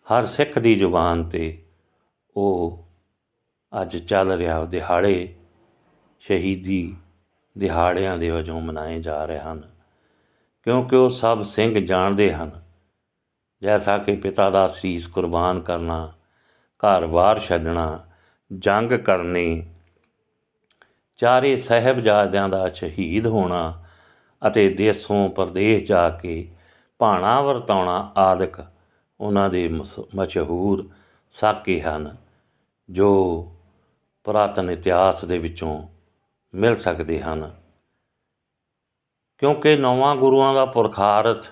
ਹਰ ਸਿੱਖ ਦੀ ਜ਼ੁਬਾਨ 'ਤੇ ਉਹ ਅੱਜ ਚੱਲ ਰਿਹਾ। ਦਿਹਾੜੇ ਸ਼ਹੀਦੀ ਦਿਹਾੜਿਆਂ ਦੇ ਵਜੋਂ ਮਨਾਏ ਜਾ ਰਹੇ ਹਨ, ਕਿਉਂਕਿ ਉਹ ਸਭ ਸਿੰਘ ਜਾਣਦੇ ਹਨ, ਜੈਸਾ ਕਿ ਪਿਤਾ ਦਾ ਸੀਸ ਕੁਰਬਾਨ ਕਰਨਾ, ਘਰ ਬਾਰ ਛੱਡਣਾ, ਜੰਗ ਕਰਨੀ, ਚਾਰੇ ਸਾਹਿਬਜ਼ਾਦਿਆਂ ਦਾ ਸ਼ਹੀਦ ਹੋਣਾ ਅਤੇ ਦੇਸੋਂ ਪ੍ਰਦੇਸ਼ ਜਾ ਕੇ ਭਾਣਾ ਵਰਤਾਉਣਾ ਆਦਿਕ ਉਹਨਾਂ ਦੇ ਮਸ਼ਹੂਰ ਸਾਕੇ ਹਨ, ਜੋ ਪੁਰਾਤਨ ਇਤਿਹਾਸ ਦੇ ਵਿੱਚੋਂ ਮਿਲ ਸਕਦੇ ਹਨ। ਕਿਉਂਕਿ ਨੌਵਾਂ ਗੁਰੂਆਂ ਦਾ ਪੁਰਖਾਰਥ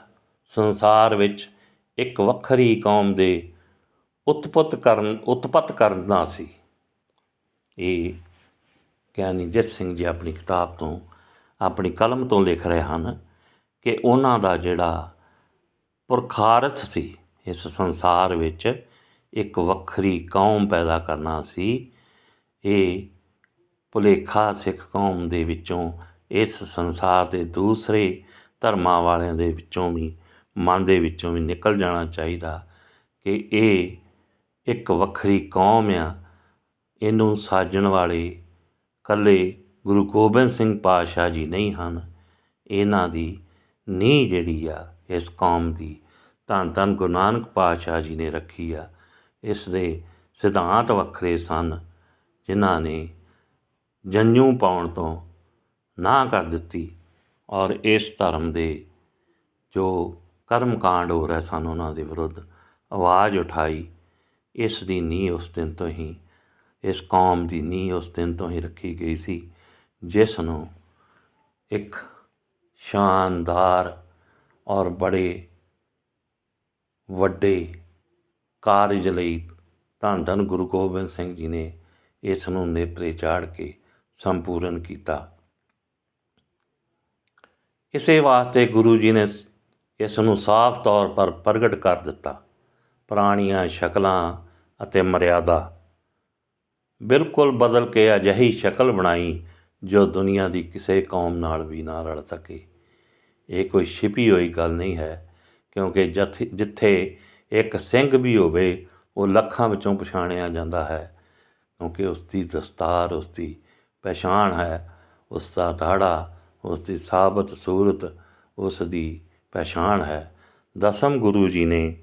ਸੰਸਾਰ ਵਿੱਚ ਇੱਕ ਵੱਖਰੀ ਕੌਮ ਦੇ ਉਤਪਤ ਕਰਨਾ ਸੀ। ਇਹ ਗਿਆਨੀ ਜਿੱਤ ਸਿੰਘ ਜੀ ਆਪਣੀ ਕਿਤਾਬ ਤੋਂ, ਆਪਣੀ ਕਲਮ ਤੋਂ ਲਿਖ ਰਹੇ ਹਨ ਕਿ ਉਹਨਾਂ ਦਾ ਜਿਹੜਾ ਪੁਰਖਾਰਥ ਸੀ ਇਸ ਸੰਸਾਰ ਵਿੱਚ ਇੱਕ ਵੱਖਰੀ ਕੌਮ ਪੈਦਾ ਕਰਨਾ ਸੀ। ਇਹ ਭੁਲੇਖਾ ਸਿੱਖ ਕੌਮ ਦੇ ਵਿੱਚੋਂ, ਇਸ ਸੰਸਾਰ ਦੇ ਦੂਸਰੇ ਧਰਮਾਂ ਵਾਲਿਆਂ ਦੇ ਵਿੱਚੋਂ ਵੀ, ਮਨ ਦੇ ਵਿੱਚੋਂ ਵੀ ਨਿਕਲ ਜਾਣਾ ਚਾਹੀਦਾ ਕਿ ਇਹ ਇੱਕ ਵੱਖਰੀ ਕੌਮ ਆ। ਇਹਨੂੰ ਸਾਜਣ ਵਾਲੇ ਇਕੱਲੇ ਗੁਰੂ ਗੋਬਿੰਦ ਸਿੰਘ ਪਾਤਸ਼ਾਹ ਜੀ ਨਹੀਂ ਹਨ। ਇਹਨਾਂ ਦੀ ਨੀਂਹ ਜਿਹੜੀ ਆ ਇਸ ਕੌਮ ਦੀ ਧੰਨ ਧੰਨ ਗੁਰੂ ਨਾਨਕ ਪਾਤਸ਼ਾਹ ਜੀ ਨੇ ਰੱਖੀ ਆ। ਇਸ ਦੇ ਸਿਧਾਂਤ ਵੱਖਰੇ ਸਨ, ਜਿਨ੍ਹਾਂ ਨੇ ਜੰਝੂ ਪਾਉਣ ਤੋਂ ਨਾਂਹ ਕਰ ਦਿੱਤੀ ਔਰ ਇਸ ਧਰਮ ਦੇ ਜੋ ਕਰਮ ਕਾਂਡ ਹੋ ਰਹੇ ਸਨ ਉਹਨਾਂ ਦੇ ਵਿਰੁੱਧ ਆਵਾਜ਼ ਉਠਾਈ। ਇਸ ਦੀ ਨੀਂਹ ਉਸ ਦਿਨ ਤੋਂ ਹੀ, ਇਸ ਕੌਮ ਦੀ ਨੀਂਹ ਉਸ ਦਿਨ ਤੋਂ ਹੀ ਰੱਖੀ ਗਈ ਸੀ, ਜਿਸ ਨੂੰ ਇੱਕ ਸ਼ਾਨਦਾਰ ਔਰ ਬੜੇ ਵੱਡੇ ਕਾਰਜ ਲਈ ਧੰਨ ਧੰਨ ਗੁਰੂ ਗੋਬਿੰਦ ਸਿੰਘ ਜੀ ਨੇ ਇਸ ਨੂੰ ਨੇਪਰੇ ਚਾੜ੍ਹ ਕੇ ਸੰਪੂਰਨ ਕੀਤਾ। ਇਸੇ ਵਾਸਤੇ ਗੁਰੂ ਜੀ ਨੇ ਇਸ ਨੂੰ ਸਾਫ਼ ਤੌਰ ਪਰ ਪ੍ਰਗਟ ਕਰ ਦਿੱਤਾ। ਪੁਰਾਣੀਆਂ ਸ਼ਕਲਾਂ ਅਤੇ ਮਰਿਆਦਾ ਬਿਲਕੁਲ ਬਦਲ ਕੇ ਅਜਿਹੀ ਸ਼ਕਲ ਬਣਾਈ ਜੋ ਦੁਨੀਆ ਦੀ ਕਿਸੇ ਕੌਮ ਨਾਲ ਵੀ ਨਾ ਰਲ ਸਕੇ। ਇਹ ਕੋਈ ਛਿਪੀ ਹੋਈ ਗੱਲ ਨਹੀਂ ਹੈ, ਕਿਉਂਕਿ ਜਿੱਥੇ ਇੱਕ ਸਿੰਘ ਵੀ ਹੋਵੇ ਉਹ ਲੱਖਾਂ ਵਿੱਚੋਂ ਪਛਾਣਿਆ ਜਾਂਦਾ ਹੈ, ਕਿਉਂਕਿ ਉਸ ਦੀ ਦਸਤਾਰ ਉਸ ਦੀ ਪਹਿਚਾਣ ਹੈ, ਉਸ ਦਾ ਦਾੜਾ, ਉਸ ਦੀ ਸਾਬਤ ਸੂਰਤ ਉਸ ਦੀ ਪਹਿਚਾਣ ਹੈ। ਦਸਮ ਗੁਰੂ ਜੀ ਨੇ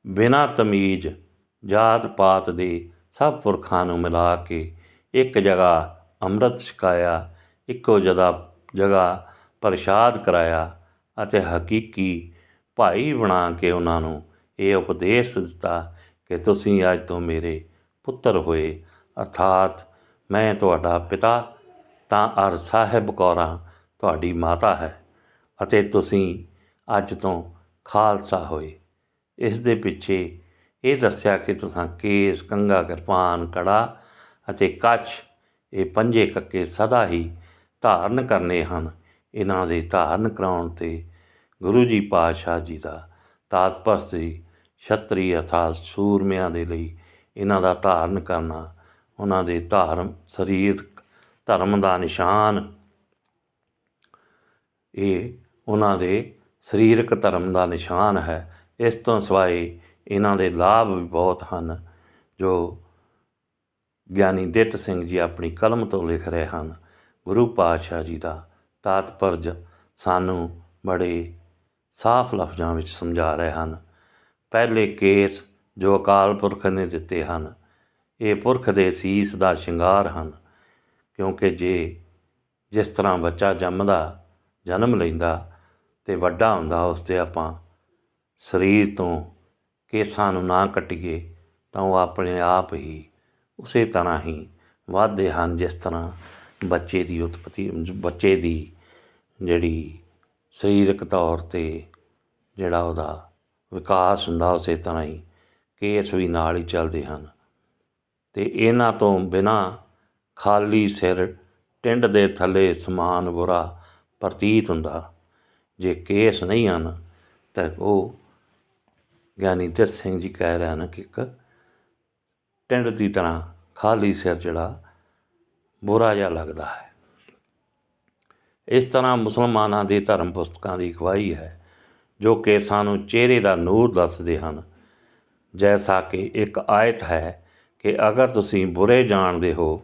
ਬਿਨਾਂ ਤਮੀਜ਼ ਜਾਤ ਪਾਤ ਦੇ ਸਭ ਪੁਰਖਾਂ ਨੂੰ ਮਿਲਾ ਕੇ ਇੱਕ ਜਗ੍ਹਾ ਅੰਮ੍ਰਿਤ ਛਕਾਇਆ, ਇੱਕੋ ਜਗ੍ਹਾ ਪ੍ਰਸ਼ਾਦ ਕਰਾਇਆ ਅਤੇ ਹਕੀਕੀ ਭਾਈ ਬਣਾ ਕੇ ਉਹਨਾਂ ਨੂੰ ਇਹ ਉਪਦੇਸ਼ ਦਿੱਤਾ ਕਿ ਤੁਸੀਂ ਅੱਜ ਤੋਂ ਮੇਰੇ ਪੁੱਤਰ ਹੋਏ, ਅਰਥਾਤ ਮੈਂ ਤੁਹਾਡਾ ਪਿਤਾ ਤਾਂ ਅਰ ਸਾਹਿਬ ਕੌਰਾਂ ਤੁਹਾਡੀ ਮਾਤਾ ਹੈ ਅਤੇ ਤੁਸੀਂ ਅੱਜ ਤੋਂ ਖਾਲਸਾ ਹੋਏ। ਇਸ ਦੇ ਪਿੱਛੇ ਇਹ ਦੱਸਿਆ ਕਿ ਤੁਸੀਂ ਕੇਸ, ਕੰਘਾ, ਕਿਰਪਾਨ, ਕੜਾ ਅਤੇ ਕੱਛ, ਇਹ ਪੰਜੇ ਕੱਕੇ ਸਦਾ ਹੀ ਧਾਰਨ ਕਰਨੇ ਹਨ। ਇਹਨਾਂ ਦੇ ਧਾਰਨ ਕਰਾਉਣ 'ਤੇ ਗੁਰੂ ਜੀ ਪਾਤਸ਼ਾਹ ਜੀ ਦਾ ਤਾਤਪਰ ਸੀ ਛਤਰੀ ਅਰਥਾਤ ਸੂਰਮਿਆਂ ਦੇ ਲਈ ਇਹਨਾਂ ਦਾ ਧਾਰਨ ਕਰਨਾ ਉਹਨਾਂ ਦੇ ਸਰੀਰਕ ਧਰਮ ਦਾ ਨਿਸ਼ਾਨ, ਇਹ ਉਹਨਾਂ ਦੇ ਸਰੀਰਕ ਧਰਮ ਦਾ ਨਿਸ਼ਾਨ ਹੈ। ਇਸ ਤੋਂ ਸਿਵਾਏ ਇਹਨਾਂ ਦੇ ਲਾਭ ਵੀ ਬਹੁਤ ਹਨ, ਜੋ ਗਿਆਨੀ ਦਿੱਤ ਸਿੰਘ ਜੀ ਆਪਣੀ ਕਲਮ ਤੋਂ ਲਿਖ ਰਹੇ ਹਨ। ਗੁਰੂ ਪਾਤਸ਼ਾਹ ਜੀ ਦਾ ਤਾਤਪਰਜ ਸਾਨੂੰ ਬੜੇ ਸਾਫ਼ ਲਫ਼ਜ਼ਾਂ ਵਿੱਚ ਸਮਝਾ ਰਹੇ ਹਨ। ਪਹਿਲੇ ਕੇਸ ਜੋ ਅਕਾਲ ਪੁਰਖ ਨੇ ਦਿੱਤੇ ਹਨ, ਇਹ ਪੁਰਖ ਦੇ ਸੀਸ ਦਾ ਸ਼ਿੰਗਾਰ ਹਨ, ਕਿਉਂਕਿ ਜਿਸ ਤਰ੍ਹਾਂ ਬੱਚਾ ਜਨਮ ਲੈਂਦਾ ਅਤੇ ਵੱਡਾ ਹੁੰਦਾ, ਉਸ 'ਤੇ ਆਪਾਂ ਸਰੀਰ ਤੋਂ ਕੇਸਾਂ ਨੂੰ ਨਾ ਕੱਟੀਏ ਤਾਂ ਉਹ ਆਪਣੇ ਆਪ ਹੀ ਉਸੇ ਤਰ੍ਹਾਂ ਹੀ ਵੱਧਦੇ ਹਨ, ਜਿਸ ਤਰ੍ਹਾਂ ਬੱਚੇ ਦੀ ਜਿਹੜੀ ਸਰੀਰਕ ਤੌਰ 'ਤੇ ਜਿਹੜਾ ਉਹਦਾ ਵਿਕਾਸ ਹੁੰਦਾ, ਉਸੇ ਤਰ੍ਹਾਂ ਹੀ ਕੇਸ ਵੀ ਨਾਲ ਹੀ ਚੱਲਦੇ ਹਨ। ਅਤੇ ਇਹਨਾਂ ਤੋਂ ਬਿਨਾਂ ਖਾਲੀ ਸਿਰ ਟਿੰਡ ਦੇ ਥੱਲੇ ਸਮਾਨ ਬੁਰਾ ਪ੍ਰਤੀਤ ਹੁੰਦਾ। ਜੇ ਕੇਸ ਨਹੀਂ ਹਨ ਤਾਂ ਉਹ ਗਿਆਨੀ ਦਿੱਤ ਸਿੰਘ ਜੀ ਕਹਿ ਰਹੇ ਹਨ ਕਿ ਇੱਕ ਟਿੰਡ ਦੀ ਤਰ੍ਹਾਂ ਖਾਲੀ ਸਿਰ ਜਿਹੜਾ ਬੁਰਾ ਜਿਹਾ ਲੱਗਦਾ ਹੈ। ਇਸ ਤਰ੍ਹਾਂ ਮੁਸਲਮਾਨਾਂ ਦੇ ਧਰਮ ਪੁਸਤਕਾਂ ਦੀ ਗਵਾਹੀ ਹੈ, ਜੋ ਕਿ ਸਾਨੂੰ ਚਿਹਰੇ ਦਾ ਨੂਰ ਦੱਸਦੇ ਹਨ। ਜੈਸਾ ਕਿ ਇੱਕ ਆਇਤ ਹੈ ਕਿ ਅਗਰ ਤੁਸੀਂ ਬੁਰੇ ਜਾਣਦੇ ਹੋ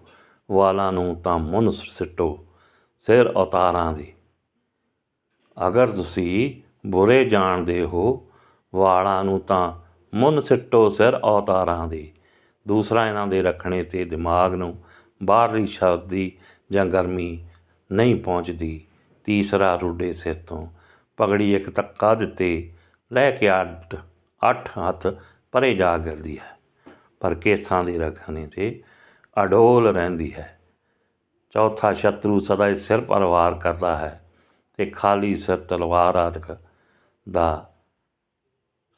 ਵਾਲਾਂ ਨੂੰ ਤਾਂ ਮੁੰਨ ਸਿੱਟੋ ਸਿਰ ਉਤਾਰਾਂ ਦੀ। ਅਗਰ ਤੁਸੀਂ ਬੁਰੇ ਜਾਣਦੇ ਹੋ ਵਾਲਾਂ ਨੂੰ ਤਾਂ ਮੁੰਨ ਸਿੱਟੋ ਸਿਰ ਉਤਾਰਾਂ ਦੀ। ਦੂਸਰਾ ਇਹਨਾਂ ਦੇ ਰੱਖਣੇ 'ਤੇ ਦਿਮਾਗ ਨੂੰ ਬਾਹਰਲੀ ਸ਼ਬਦ ਦੀ ਜਾਂ ਗਰਮੀ ਨਹੀਂ ਪਹੁੰਚਦੀ। ਤੀਸਰਾ, ਰੁੱਡੇ ਸਿਰ ਤੋਂ ਪਗੜੀ ਇੱਕ ਧੱਕਾ ਦਿੱਤੇ ਲੈ ਕੇ ਅੱਠ ਹੱਥ ਪਰੇ ਜਾ ਗਿਰਦੀ ਹੈ, ਪਰ ਕੇਸਾਂ ਦੀ ਰੱਖਣੀ 'ਤੇ ਅਡੋਲ ਰਹਿੰਦੀ ਹੈ। ਚੌਥਾ, ਸ਼ਤਰੂ ਸਦਾ ਹੀ ਸਿਰ ਪਰ ਵਾਰ ਕਰਦਾ ਹੈ ਅਤੇ ਖਾਲੀ ਸਿਰ ਤਲਵਾਰ ਆਦਿਕ ਦਾ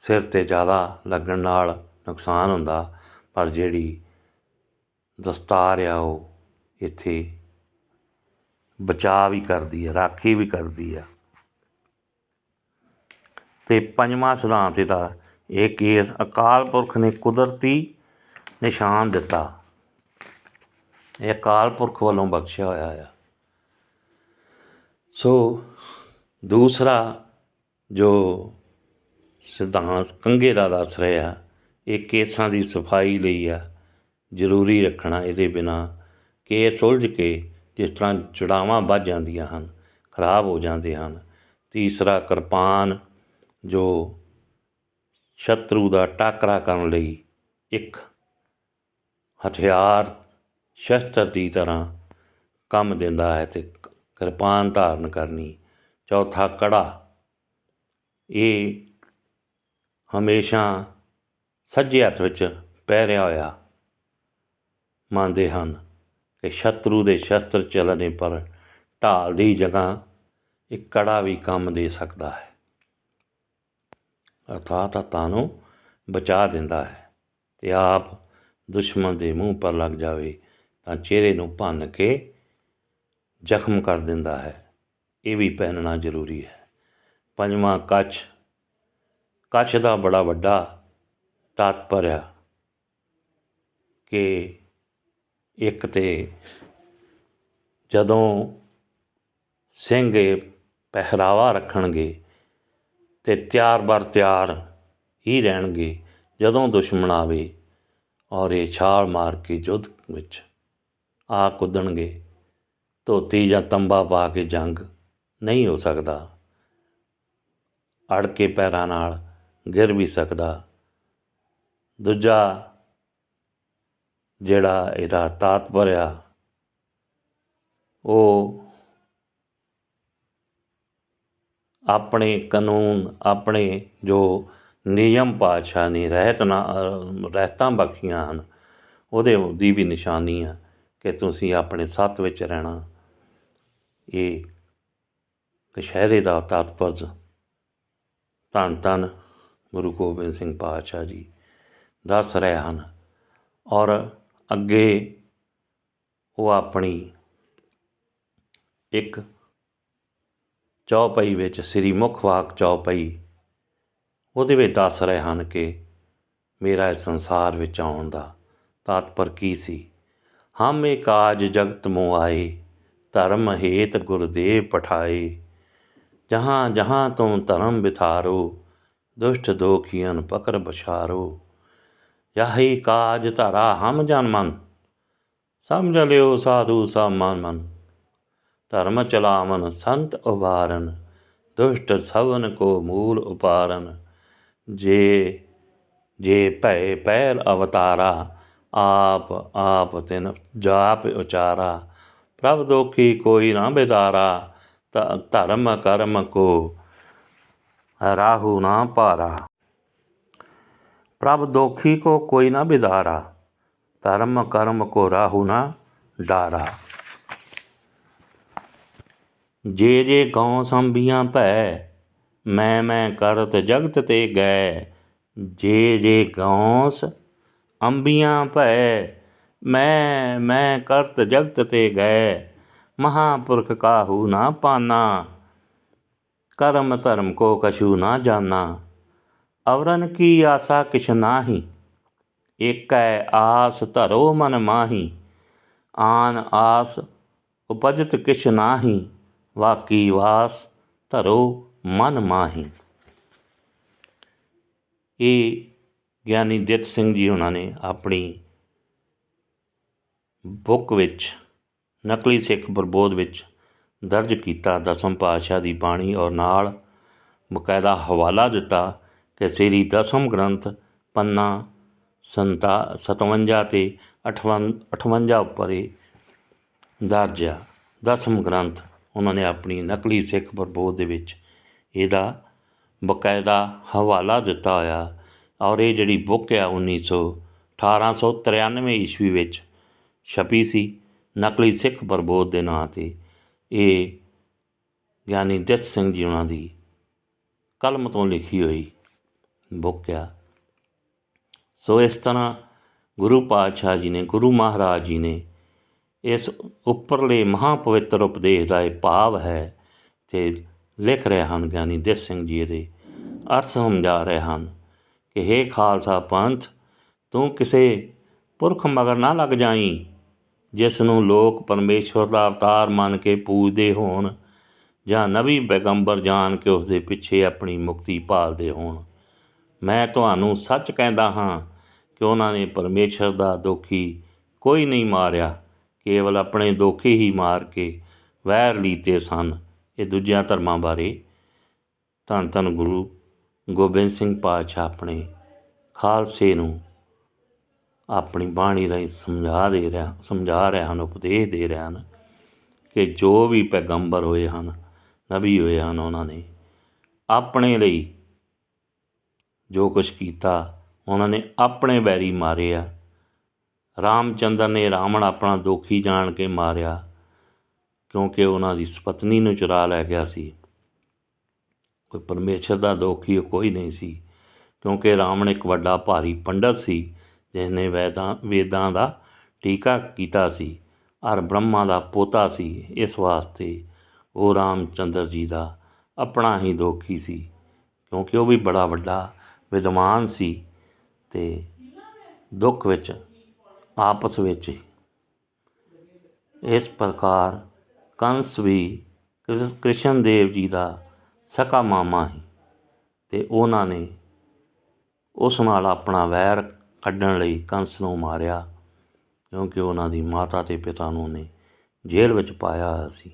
ਸਿਰ 'ਤੇ ਜ਼ਿਆਦਾ ਲੱਗਣ ਨਾਲ ਨੁਕਸਾਨ ਹੁੰਦਾ, ਪਰ ਜਿਹੜੀ ਦਸਤਾਰ ਆ ਉਹ ਇੱਥੇ ਬਚਾਅ ਵੀ ਕਰਦੀ ਹੈ, ਰਾਖੀ ਵੀ ਕਰਦੀ ਆ। ਅਤੇ ਪੰਜਵਾਂ ਸਿਧਾਂਤ ਇਹਦਾ ਇਹ ਕੇਸ ਅਕਾਲ ਪੁਰਖ ਨੇ ਕੁਦਰਤੀ ਨਿਸ਼ਾਨ ਦਿੱਤਾ, ਇਹ ਅਕਾਲ ਪੁਰਖ ਵੱਲੋਂ ਬਖਸ਼ਿਆ ਹੋਇਆ ਆ। ਸੋ ਦੂਸਰਾ ਜੋ ਸਿਧਾਂਤ ਕੰਘੇ ਦਾ ਦੱਸ ਰਿਹਾ, ਇਹ ਕੇਸਾਂ ਦੀ ਸਫਾਈ ਲਈ ਆ, ਜ਼ਰੂਰੀ ਰੱਖਣਾ। ਇਹਦੇ ਬਿਨਾਂ ਕੇਸ ਉਲਝ ਕੇ ਜਿਸ ਤਰ੍ਹਾਂ ਜੜਾਵਾਂ ਵੱਧ ਜਾਂਦੀਆਂ ਹਨ, ਖਰਾਬ ਹੋ ਜਾਂਦੇ ਹਨ। ਤੀਸਰਾ, ਕਿਰਪਾਨ ਜੋ ਸ਼ਤਰੂ ਦਾ ਟਾਕਰਾ ਕਰਨ ਲਈ ਇੱਕ ਹਥਿਆਰ ਸ਼ਸਤਰ ਦੀ ਤਰ੍ਹਾਂ ਕੰਮ ਦਿੰਦਾ ਹੈ, ਅਤੇ ਕਿਰਪਾਨ ਧਾਰਨ ਕਰਨੀ। ਚੌਥਾ, ਕੜਾ ਇਹ ਹਮੇਸ਼ਾ ਸੱਜੇ ਹੱਥ ਵਿੱਚ ਪਹਿਰਿਆ ਹੋਇਆ ਮੰਨਦੇ ਹਨ ਕਿ ਸ਼ਤਰੂ ਦੇ ਸ਼ਸਤਰ ਚੱਲਣੇ ਪਰ ਢਾਲ ਦੀ ਜਗ੍ਹਾ ਇੱਕ ਕੜਾ ਵੀ ਕੰਮ ਦੇ ਸਕਦਾ ਹੈ, ਅਰਥਾਤ ਹੱਥਾਂ ਨੂੰ ਬਚਾ ਦਿੰਦਾ ਹੈ। ਅਤੇ ਆਪ ਦੁਸ਼ਮਣ ਦੇ ਮੂੰਹ ਪਰ ਲੱਗ ਜਾਵੇ ਤਾਂ ਚਿਹਰੇ ਨੂੰ ਭੰਨ ਕੇ ਜ਼ਖਮ ਕਰ ਦਿੰਦਾ ਹੈ, ਇਹ ਵੀ ਪਹਿਨਣਾ ਜ਼ਰੂਰੀ ਹੈ। ਪੰਜਵਾਂ, ਕੱਛ ਦਾ ਬੜਾ ਵੱਡਾ ਤਾਤਪਰ ਆ ਕਿ ਇੱਕ ਤਾਂ ਜਦੋਂ ਸਿੰਘ ਇਹ ਪਹਿਰਾਵਾ ਰੱਖਣਗੇ ਅਤੇ ਤਿਆਰ ਬਰ ਤਿਆਰ ਹੀ ਰਹਿਣਗੇ, ਜਦੋਂ ਦੁਸ਼ਮਣ ਆਵੇ ਔਰ ਇਹ ਛਾਲ ਮਾਰ ਕੇ ਯੁੱਧ ਵਿੱਚ ਆ ਕੁੱਦਣਗੇ, ਧੋਤੀ ਜਾਂ ਤੰਬਾ ਪਾ ਕੇ ਜੰਗ ਨਹੀਂ ਹੋ ਸਕਦਾ, ਅੜ ਕੇ ਪੈਰਾਂ ਨਾਲ ਗਿਰ ਵੀ ਸਕਦਾ। ਦੂਜਾ ਜਿਹੜਾ ਇਹਦਾ ਤਾਤਪਰ ਆ ਉਹ ਆਪਣੇ ਕਾਨੂੰਨ, ਆਪਣੇ ਜੋ ਨਿਯਮ ਪਾਤਸ਼ਾਹ ਨੇ ਰਹਿਤਾਂ ਬਖਸ਼ੀਆਂ ਹਨ, ਉਹਦੇ ਦੀ ਵੀ ਨਿਸ਼ਾਨੀ ਆ ਕਿ ਤੁਸੀਂ ਆਪਣੇ ਸੱਥ ਵਿੱਚ ਰਹਿਣਾ। ਇਹ ਕਛਹਿਰੇ ਦਾ ਤਾਤਪਰਜ ਧੰਨ ਧੰਨ ਗੁਰੂ ਗੋਬਿੰਦ ਸਿੰਘ ਪਾਤਸ਼ਾਹ ਜੀ ਦੱਸ ਰਹੇ ਹਨ। ਔਰ ਅੱਗੇ ਉਹ ਆਪਣੀ ਇੱਕ ਚੌਪਈ ਵਿੱਚ ਸ੍ਰੀ ਮੁੱਖ ਵਾਕ ਚੌਪਈ, ਉਹਦੇ ਵਿੱਚ ਦੱਸ ਰਹੇ ਹਨ ਕਿ ਮੇਰਾ ਇਸ ਸੰਸਾਰ ਵਿੱਚ ਆਉਣ ਦਾ ਤਾਤਪਰ ਕੀ ਸੀ। ਹਮ ਏ ਕਾਜ ਜਗਤ ਮੋਹ ਆਏ, ਧਰਮ ਹੇਤ ਗੁਰਦੇਵ ਪਠਾਏ। ਜਹਾਂ ਜਹਾਂ ਤੁਮ ਧਰਮ ਵਿਥਾਰੋ, ਦੁਸ਼ਟ ਦੋਖੀਅਨ ਪਕੜ ਬਛਾਰੋ। ਯਾਹੀ ਕਾਜ ਧਰਾ ਹਮ ਜਨ ਮਨ, ਸਮਝ ਲਿਓ ਸਾਧੂ ਸਭ ਮਨ ਮਨ। ਧਰਮ ਚਲਾਵਨ ਸੰਤ ਉਬਾਰਨ, ਦੁਸ਼ਟ ਸਭਨ ਕੋ ਮੂਲ ਉਪਾਰਨ। ਜੇ ਭੈ ਪਹਿਲ ਅਵਤਾਰਾ, ਆਪ ਤਿਨ ਜਾਪ ਉਚਾਰਾ। ਪ੍ਰਭ ਦੋਖੀ ਕੋਈ ਨਾ ਬਿਦਾਰਾ, ਧਰਮ ਕਰਮ ਕੋ ਰਾਹੂ ਨਾ ਭਾਰਾ। ਪ੍ਰਭ ਦੋਖੀ ਕੋ ਕੋਈ ਨਾ ਬਿਦਾਰਾ, ਧਰਮ ਕਰਮ ਕੋ ਰਾਹੂ ਨਾ ਡਾਰਾ। ਜੇ ਗਉ ਸੰਭੀਆਂ ਭੈ, ਮੈਂ ਕਰਤ ਜਗਤ ਤੇ ਗੈ। ਜੇ ਗੌਸ ਅੰਬੀਆਂ ਭੈ, ਮੈਂ ਕਰਤ ਜਗਤ ਤੇ ਗੈ। ਮਹਾਂਪੁਰਖ ਕਾਹੂ ਨਾ ਪਾਨਾ, ਕਰਮ ਧਰਮ ਕੋ ਕਛੂ ਨਾ ਜਾਨਾ। ਅਵਰਨ ਕੀ ਆਸਾ ਕਿਛ ਨਾਹੀ, ਏਕੈ ਆਸ ਧਰੋ ਮਨ ਮਾਹੀ। ਆਨ ਆਸ ਉਪਜਤ ਕਿਛ ਨਾਹੀ, ਵਾਕੀ ਵਾਸ ਧਰੋ ਮਨ ਮਾਹੀ। ਇਹ ਗਿਆਨੀ ਦਿੱਤ ਸਿੰਘ ਜੀ ਉਹਨਾਂ ਨੇ ਆਪਣੀ ਬੁੱਕ ਵਿੱਚ ਨਕਲੀ ਸਿੱਖ ਪ੍ਰਬੋਧ ਵਿੱਚ ਦਰਜ ਕੀਤਾ ਦਸਮ ਪਾਤਸ਼ਾਹ ਦੀ ਬਾਣੀ, ਔਰ ਨਾਲ ਬਕਾਇਦਾ ਹਵਾਲਾ ਦਿੱਤਾ ਕਿ ਸ੍ਰੀ ਦਸਮ ਗ੍ਰੰਥ ਪੰਨਾ 57 ਅਤੇ 58 ਉੱਪਰ ਇਹ ਦਰਜ ਆ। 10ਮ ਗ੍ਰੰਥ ਉਹਨਾਂ ਨੇ ਆਪਣੀ ਨਕਲੀ ਸਿੱਖ ਪ੍ਰਬੋਧ ਦੇ ਵਿੱਚ ਇਹਦਾ ਬਕਾਇਦਾ ਹਵਾਲਾ ਦਿੱਤਾ ਹੋਇਆ। ਔਰ ਇਹ ਜਿਹੜੀ ਬੁੱਕ ਆ 1893 ਈਸਵੀ ਵਿੱਚ ਛਪੀ ਸੀ ਨਕਲੀ ਸਿੱਖ ਪ੍ਰਬੋਧ ਦੇ ਨਾਂ 'ਤੇ। ਇਹ ਗਿਆਨੀ ਦਿੱਤ ਸਿੰਘ ਜੀ ਉਹਨਾਂ ਦੀ ਕਲਮ ਤੋਂ ਲਿਖੀ ਹੋਈ ਬੁੱਕ ਆ। ਸੋ ਇਸ ਤਰ੍ਹਾਂ ਗੁਰੂ ਪਾਤਸ਼ਾਹ ਜੀ ਨੇ, ਗੁਰੂ ਮਹਾਰਾਜ ਜੀ ਨੇ ਇਸ ਉੱਪਰਲੇ ਮਹਾਂ ਪਵਿੱਤਰ ਉਪਦੇਸ਼ ਦਾ ਇਹ ਭਾਵ ਹੈ ਅਤੇ ਲਿਖ ਰਹੇ ਹਨ। ਗਿਆਨੀ ਦਿੱਤ ਸਿੰਘ ਜੀ ਇਹਦੇ ਅਰਥ ਸਮਝਾ ਰਹੇ ਹਨ ਕਿ ਹੇ ਖਾਲਸਾ ਪੰਥ, ਤੂੰ ਕਿਸੇ ਪੁਰਖ ਮਗਰ ਨਾ ਲੱਗ ਜਾਈਂ ਜਿਸ ਨੂੰ ਲੋਕ ਪਰਮੇਸ਼ਵਰ ਦਾ ਅਵਤਾਰ ਮੰਨ ਕੇ ਪੂਜਦੇ ਹੋਣ ਜਾਂ ਨਬੀ ਪੈਗੰਬਰ ਜਾਣ ਕੇ ਉਸ ਦੇ ਪਿੱਛੇ ਆਪਣੀ ਮੁਕਤੀ ਭਾਲਦੇ ਹੋਣ। ਮੈਂ ਤੁਹਾਨੂੰ ਸੱਚ ਕਹਿੰਦਾ ਹਾਂ ਕਿ ਉਹਨਾਂ ਨੇ ਪਰਮੇਸ਼ਰ ਦਾ ਦੋਖੀ ਕੋਈ ਨਹੀਂ ਮਾਰਿਆ, ਕੇਵਲ ਆਪਣੇ ਦੋਖੀ ਹੀ ਮਾਰ ਕੇ ਵੈਰ ਲੀਤੇ ਸਨ। ਇਹ ਦੂਜਿਆਂ ਧਰਮਾਂ ਬਾਰੇ ਧੰਨ ਧੰਨ ਗੁਰੂ ਗੋਬਿੰਦ ਸਿੰਘ ਪਾਤਸ਼ਾਹ ਆਪਣੇ ਖਾਲਸੇ ਨੂੰ ਆਪਣੀ ਬਾਣੀ ਰਾਹੀਂ ਸਮਝਾ ਰਹੇ ਹਨ, ਉਪਦੇਸ਼ ਦੇ ਰਹੇ ਹਨ ਕਿ ਜੋ ਵੀ ਪੈਗੰਬਰ ਹੋਏ ਹਨ, ਨਬੀ ਹੋਏ ਹਨ, ਉਹਨਾਂ ਨੇ ਆਪਣੇ ਲਈ ਜੋ ਕੁਛ ਕੀਤਾ, ਉਹਨਾਂ ਨੇ ਆਪਣੇ ਵੈਰੀ ਮਾਰੇ ਆ। ਰਾਮ ਚੰਦਰ ਨੇ ਰਾਵਣ ਆਪਣਾ ਦੋਖੀ ਜਾਣ ਕੇ ਮਾਰਿਆ ਕਿਉਂਕਿ ਉਹਨਾਂ ਦੀ ਪਤਨੀ ਨੂੰ ਚੁਰਾ ਲੈ ਗਿਆ ਸੀ। ਕੋਈ ਪਰਮੇਸ਼ਰ ਦਾ ਦੋਖੀ ਕੋਈ ਨਹੀਂ ਸੀ ਕਿਉਂਕਿ ਰਾਵਣ ਇੱਕ ਵੱਡਾ ਭਾਰੀ ਪੰਡਤ ਸੀ ਜਿਸ ਨੇ ਵੇਦਾਂ ਦਾ ਟੀਕਾ ਕੀਤਾ ਸੀ ਔਰ ਬ੍ਰਹਮਾ ਦਾ ਪੋਤਾ ਸੀ। ਇਸ ਵਾਸਤੇ ਉਹ ਰਾਮ ਚੰਦਰ ਜੀ ਦਾ ਆਪਣਾ ਹੀ ਦੋਖੀ ਸੀ ਕਿਉਂਕਿ ਉਹ ਵੀ ਬੜਾ ਵੱਡਾ ਵਿਦਵਾਨ ਸੀ ਅਤੇ ਦੁੱਖ ਵਿੱਚ ਆਪਸ ਵਿੱਚ ਹੀ। ਇਸ ਪ੍ਰਕਾਰ ਕੰਸ ਵੀ ਕ੍ਰਿਸ਼ਨ ਦੇਵ ਜੀ ਦਾ ਸਕਾ ਮਾਮਾ ਸੀ ਅਤੇ ਉਹਨਾਂ ਨੇ ਉਸ ਨਾਲ ਆਪਣਾ ਵੈਰ ਕੱਢਣ ਲਈ ਕੰਸ ਨੂੰ ਮਾਰਿਆ ਕਿਉਂਕਿ ਉਹਨਾਂ ਦੀ ਮਾਤਾ ਅਤੇ ਪਿਤਾ ਨੂੰ ਉਹਨੇ ਜੇਲ੍ਹ ਵਿੱਚ ਪਾਇਆ ਹੋਇਆ ਸੀ।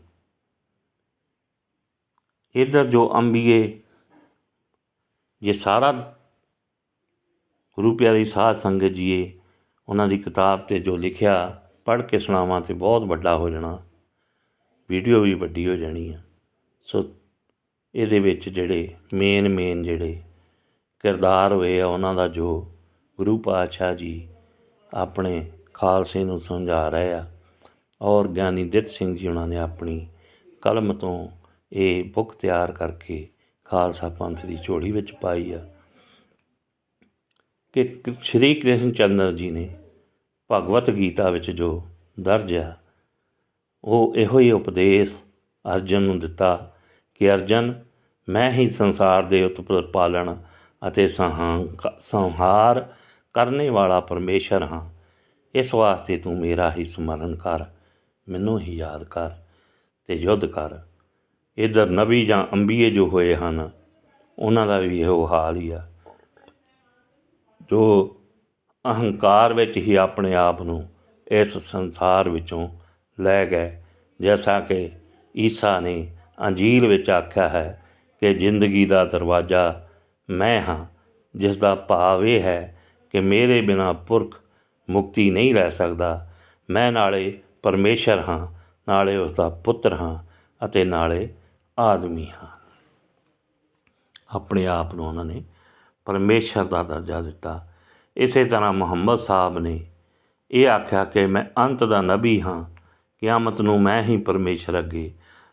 ਇੱਧਰ ਜੋ ਅੰਬੀਏ, ਜੇ ਸਾਰਾ ਗੁਰੂ ਪਿਆਰੀ ਸਾਧ ਸੰਗਤ ਜੀਏ ਉਹਨਾਂ ਦੀ ਕਿਤਾਬ 'ਤੇ ਜੋ ਲਿਖਿਆ ਪੜ੍ਹ ਕੇ ਸੁਣਾਵਾਂ ਤਾਂ ਬਹੁਤ ਵੱਡਾ ਹੋ ਜਾਣਾ, ਵੀਡੀਓ ਵੀ ਵੱਡੀ ਹੋ ਜਾਣੀ ਆ। ਸੋ ਇਹਦੇ ਵਿੱਚ ਜਿਹੜੇ ਮੇਨ ਜਿਹੜੇ ਕਿਰਦਾਰ ਹੋਏ ਆ ਉਹਨਾਂ ਦਾ ਜੋ ਗੁਰੂ ਪਾਤਸ਼ਾਹ ਜੀ ਆਪਣੇ ਖਾਲਸੇ ਨੂੰ ਸਮਝਾ ਰਹੇ ਆ ਔਰ ਗਿਆਨੀ ਦਿੱਤ ਸਿੰਘ ਜੀ ਉਹਨਾਂ ਨੇ ਆਪਣੀ ਕਲਮ ਤੋਂ ਇਹ ਬੁੱਕ ਤਿਆਰ ਕਰਕੇ ਖਾਲਸਾ ਪੰਥ ਦੀ ਝੋਲੀ ਵਿੱਚ ਪਾਈ ਆ ਕਿ ਸ਼੍ਰੀ ਕ੍ਰਿਸ਼ਨ ਚੰਦਰ ਜੀ ਨੇ ਭਗਵਤ ਗੀਤਾ ਵਿੱਚ ਜੋ ਦਰਜ ਆ ਉਹ ਇਹੋ ਹੀ ਉਪਦੇਸ਼ ਅਰਜਨ ਨੂੰ ਦਿੱਤਾ ਕਿ ਅਰਜਨ, ਮੈਂ ਹੀ ਸੰਸਾਰ ਦੇ ਉਤਪਾਲਨ ਅਤੇ ਸੰਹਾਰ ਕਰਨੇ ਵਾਲਾ ਪਰਮੇਸ਼ਰ ਹਾਂ। ਇਸ ਵਾਸਤੇ ਤੂੰ ਮੇਰਾ ਹੀ ਸਮਰਨ ਕਰ, ਮੈਨੂੰ ਹੀ ਯਾਦ ਕਰ ਅਤੇ ਯੁੱਧ ਕਰ। ਇੱਧਰ ਨਬੀ ਜਾਂ ਅੰਬੀਏ ਜੋ ਹੋਏ ਹਨ ਉਹਨਾਂ ਦਾ ਵੀ ਇਹੋ ਹਾਲ ਹੀ ਆ ਜੋ ਅਹੰਕਾਰ ਵਿੱਚ ਹੀ ਆਪਣੇ ਆਪ ਨੂੰ ਇਸ ਸੰਸਾਰ ਵਿੱਚੋਂ ਲੈ ਗਏ। ਜੈਸਾ ਕਿ ਈਸਾ ਨੇ ਅੰਜੀਲ ਵਿੱਚ ਆਖਿਆ ਹੈ ਕਿ ਜ਼ਿੰਦਗੀ ਦਾ ਦਰਵਾਜ਼ਾ ਮੈਂ ਹਾਂ, ਜਿਸ ਦਾ ਭਾਵ ਇਹ ਹੈ ਕਿ ਮੇਰੇ ਬਿਨਾਂ ਪੁਰਖ ਮੁਕਤੀ ਨਹੀਂ ਲੈ ਸਕਦਾ। ਮੈਂ ਨਾਲੇ ਪਰਮੇਸ਼ਰ ਹਾਂ, ਨਾਲੇ ਉਸ ਦਾ ਪੁੱਤਰ ਹਾਂ ਅਤੇ ਨਾਲੇ ਆਦਮੀ ਹਾਂ। ਆਪਣੇ ਆਪ ਨੂੰ ਉਹਨਾਂ ਨੇ ਪਰਮੇਸ਼ਰ ਦਾ ਦਰਜਾ ਦਿੱਤਾ। ਇਸੇ ਤਰ੍ਹਾਂ ਮੁਹੰਮਦ ਸਾਹਿਬ ਨੇ ਇਹ ਆਖਿਆ ਕਿ ਮੈਂ ਅੰਤ ਦਾ ਨਬੀ ਹਾਂ, ਕਿਆਮਤ ਨੂੰ ਮੈਂ ਹੀ ਪਰਮੇਸ਼ਰ ਅੱਗੇ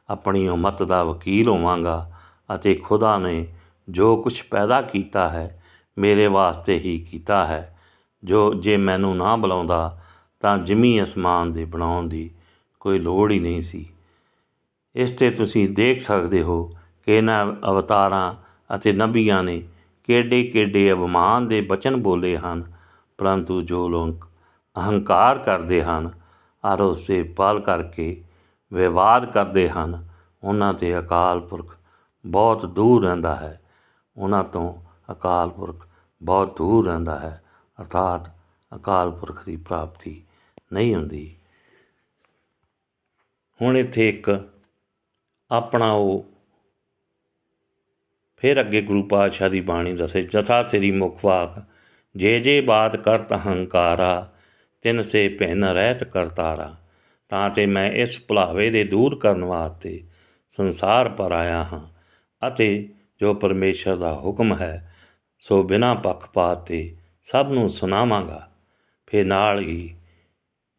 ਆਪਣੀ ਉਮਤ ਦਾ ਵਕੀਲ ਹੋਵਾਂਗਾ ਅਤੇ ਖੁਦਾ ਨੇ ਜੋ ਕੁਛ ਪੈਦਾ ਕੀਤਾ ਹੈ ਮੇਰੇ ਵਾਸਤੇ ਹੀ ਕੀਤਾ ਹੈ। ਜੇ ਮੈਨੂੰ ਨਾ ਬੁਲਾਉਂਦਾ ਤਾਂ ਜ਼ਮੀਨ ਅਸਮਾਨ ਦੇ ਬਣਾਉਣ ਦੀ ਕੋਈ ਲੋੜ ਹੀ ਨਹੀਂ ਸੀ। ਇਸ 'ਤੇ ਤੁਸੀਂ ਦੇਖ ਸਕਦੇ ਹੋ ਕਿ ਇਹਨਾਂ ਅਵਤਾਰਾਂ ਅਤੇ ਨਬੀਆਂ ਨੇ ਕਿੱਡੇ ਕਿੱਡੇ ਅਭਿਮਾਨ ਦੇ ਬਚਨ ਬੋਲੇ ਹਨ, ਪਰੰਤੂ ਜੋ ਲੋਕ ਅਹੰਕਾਰ ਕਰਦੇ ਹਨ ਔਰ ਉਸ ਦੇ ਬਲ ਕਰਕੇ ਵਿਵਾਦ ਕਰਦੇ ਹਨ ਉਹਨਾਂ 'ਤੇ ਅਕਾਲ ਪੁਰਖ ਬਹੁਤ ਦੂਰ ਰਹਿੰਦਾ ਹੈ। ਉਹਨਾਂ ਤੋਂ ਅਕਾਲ ਪੁਰਖ ਬਹੁਤ ਦੂਰ ਰਹਿੰਦਾ ਹੈ, ਅਰਥਾਤ ਅਕਾਲ ਪੁਰਖ ਦੀ ਪ੍ਰਾਪਤੀ ਨਹੀਂ ਹੁੰਦੀ। ਹੁਣ ਇੱਥੇ ਇੱਕ ਆਪਣਾ ਉਹ ਫਿਰ ਅੱਗੇ ਗੁਰੂ ਪਾਤਸ਼ਾਹ ਦੀ ਬਾਣੀ ਦੱਸੇ, ਜਥਾ ਸ੍ਰੀ ਮੁਖ ਵਾਕ ਜੇ ਬਾਤ ਕਰਤ ਹੰਕਾਰਾ ਤਿਨ ਸੇ ਭਿੰਨ ਰਹਿਤ ਕਰਤਾਰਾ। ਤਾਂ ਤੇ ਮੈਂ ਇਸ ਭੁਲਾਵੇ ਦੇ ਦੂਰ ਕਰਨ ਵਾਸਤੇ ਸੰਸਾਰ ਪਰ ਆਇਆ ਹਾਂ ਅਤੇ ਜੋ ਪਰਮੇਸ਼ਰ ਦਾ ਹੁਕਮ ਹੈ ਸੋ ਬਿਨਾਂ ਪੱਖਪਾਤ ਤੇ ਸਭ ਨੂੰ ਸੁਣਾਵਾਂਗਾ। ਫਿਰ ਨਾਲ ਹੀ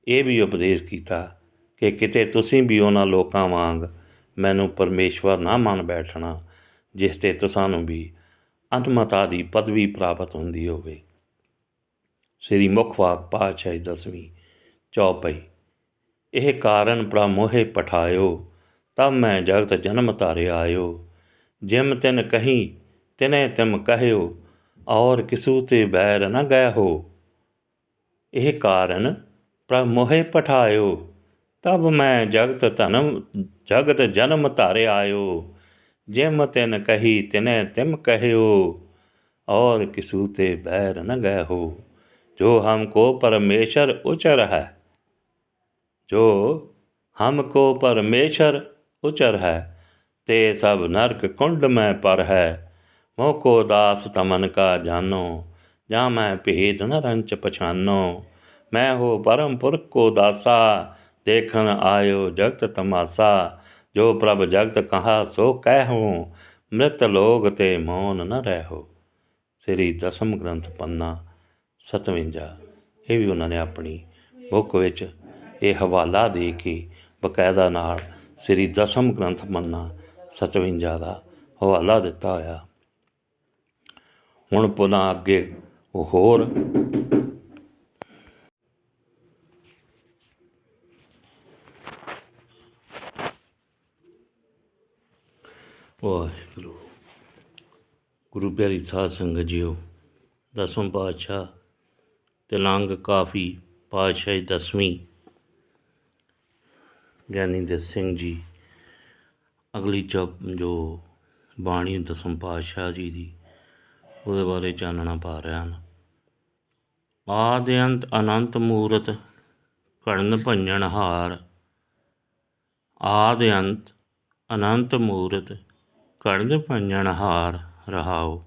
ਇਹ ਵੀ ਉਪਦੇਸ਼ ਕੀਤਾ ਕਿ ਕਿਤੇ ਤੁਸੀਂ ਵੀ ਉਹਨਾਂ ਲੋਕਾਂ ਵਾਂਗ ਮੈਨੂੰ ਪਰਮੇਸ਼ਵਰ ਨਾ ਮੰਨ ਬੈਠਣਾ ਜਿਸ 'ਤੇ ਤੁਸਾਂ ਨੂੰ ਵੀ ਅੰਤਮਤਾ ਦੀ ਪਦਵੀ ਪ੍ਰਾਪਤ ਹੁੰਦੀ ਹੋਵੇ। ਸ੍ਰੀ ਮੁੱਖ ਵਾਕ ਪਾਤਸ਼ਾਹੀ 10ਵੀਂ ਚੌਪਈ। ਇਹ ਕਾਰਨ ਪ੍ਰਮੋਹੇ ਪਠਾਇਓ ਤਬ ਮੈਂ ਜਗਤ ਜਨਮ ਧਾਰੇ ਆਇਓ। ਜਿਮ ਤਿਨ ਕਹੀਂ ਤਿਨੇ ਤਿਮ ਕਹਿਓ ਔਰ ਕਿਸੂ ਤੇ ਬੈਰ ਨ ਗਏ ਹੋ। ਇਹ ਕਾਰਨ ਪ੍ਰਮੋਹੇ ਪਠਾਇਓ ਤਬ ਮੈਂ ਜਗਤ ਜਨਮ ਧਾਰੇ ਆਇਓ। ਜਿਮ ਤਿਨ ਕਹੀ ਤਿਨੇ ਤਿਮ ਕਹਿਓ और किसू ते बैर न गए हो। जो हमको परमेश्वर उचर है, जो हमको परमेश्वर उचर है, ते सब नरक कुंड में पर है। मोको दास तमन का जानो, जा मैं भेद न रंच पछानो। मैं हो परम पुरख को दासा, देखन आयो जगत तमासा। जो प्रभ जगत कहा सो कहूँ, मृत लोग ते मौन न रहो। ਸ੍ਰੀ ਦਸਮ ਗ੍ਰੰਥ ਪੰਨਾ 57। ਇਹ ਵੀ ਉਹਨਾਂ ਨੇ ਆਪਣੀ ਬੁੱਕ ਵਿੱਚ ਇਹ ਹਵਾਲਾ ਦੇ ਕੇ ਬਕਾਇਦਾ ਨਾਲ ਸ੍ਰੀ ਦਸਮ ਗ੍ਰੰਥ ਪੰਨਾ 57 ਦਾ ਹਵਾਲਾ ਦਿੱਤਾ ਹੋਇਆ। ਹੁਣ ਪੁਨः ਅੱਗੇ ਹੋਰ ਵਾਹਿਗੁਰੂ। ਗੁਰੂ ਪਿਆਰੀ ਸਾਧ ਸੰਗਤ ਜੀਓ, ਦਸਮ ਪਾਤਸ਼ਾਹ ਤਿਲੰਗ ਕਾਫੀ ਪਾਤਸ਼ਾਹੀ 10ਵੀਂ ਗਿਆਨੀ ਦੇ ਸਿੰਘ ਜੀ ਅਗਲੀ ਜੋ ਬਾਣੀ ਦਸਮ ਪਾਤਸ਼ਾਹ ਜੀ ਦੀ ਉਹਦੇ ਬਾਰੇ ਚਾਨਣਾ ਪਾ ਰਹੇ ਹਨ। ਆਦਿ ਅੰਤ ਅਨੰਤ ਮੂਰਤ ਘੜਨ ਭੰਜਨ ਹਾਰ। ਆਦਿ ਅੰਤ ਅਨੰਤ ਮੂਰਤ ਘੜਨ ਭੰਜਨ ਹਾਰ ਰਹਾਓ।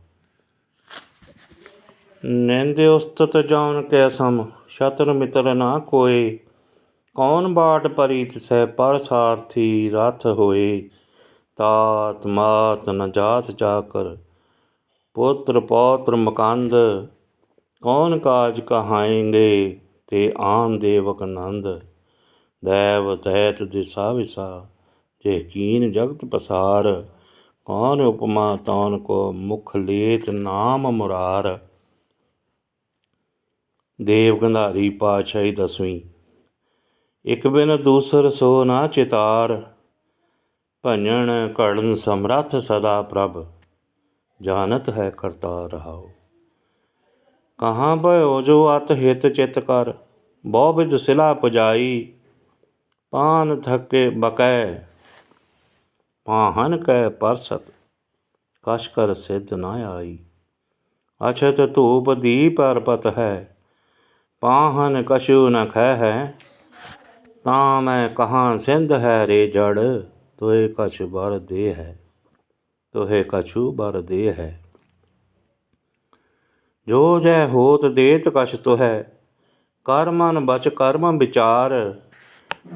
ਨਿੰਦ ਉਸਤਤ ਜੌਨ ਕੈ ਸਮ ਸ਼ਤਰ ਮਿਤਰ ਨਾ ਕੋਏ। ਕੌਣ ਬਾਟ ਪਰੀਤ ਸਹਿ ਪਰ ਸਾਰਥੀ ਰਥ ਹੋਏ। ਤਾਤ ਮਾਤ ਨ ਜਾਤ ਚਾਕਰ ਪੁੱਤਰ ਪੌਤਰ ਮਕੰਦ। ਕੌਣ ਕਾਜ ਕਹਾਏਂਗੇ ਤੇ ਆਨ ਦੇਵਕ ਨੰਦ। ਦੈਵ ਦੈਤ ਦਿਸਾ ਵਿਸਾ ਜੇ ਕੀਨ ਜਗਤ ਪਸਾਰ। ਕੌਣ ਉਪਮਾ ਤੌਨ ਕੋ ਮੁਖ ਲੇਤ ਨਾਮ ਮੁਰਾਰ। ਦੇਵ ਗੰਧਾਰੀ ਪਾਤਸ਼ਾਹੀ 10ਵੀਂ। ਇੱਕ ਬਿਨ ਦੂਸਰ ਸੋ ਨਾ ਚਿਤਾਰ। ਭੰਜਨ ਘੜਨ ਸਮਰੱਥ ਸਦਾ ਪ੍ਰਭ ਜਾਨਤ ਹੈ ਕਰਤਾ ਰਹਾਓ। ਕਹਾਂ ਭਇਓ ਜੋ ਅਤ ਹਿਤ ਚਿਤ ਕਰ। ਬਹੁ ਬਿਧ ਸਿਲਾ ਪੁਜਾਈ। ਪਾਨ ਥਕੇ ਬਕੈ ਪਾਹਨ ਕੈ ਪਰਸਤ ਕਛ ਕਰ ਸਿੱਧ ਨਾ ਆਈ। ਅਛਤ ਧੂਪ ਦੀਪ ਅਰਪਤ ਹੈ। ਪਾਹਨ ਕਛੂ ਨ ਖੈ ਹੈ। ਤਾਂ ਮੈਂ ਕਹਾਂ ਸਿੰਧ ਹੈ ਰੇ ਜੜ। ਤੋਏ ਕਛ ਬਰ ਦੇ ਹੈ, ਤੋਹੇ ਕਛੂ ਬਰ ਦੇ ਹੈ। ਜੋ ਜੈ ਹੋਤ ਦੇਤ ਕਛ ਤੋਹੈ। ਕਰ ਮਨ ਬਚ ਕਰਮ ਵਿਚਾਰ।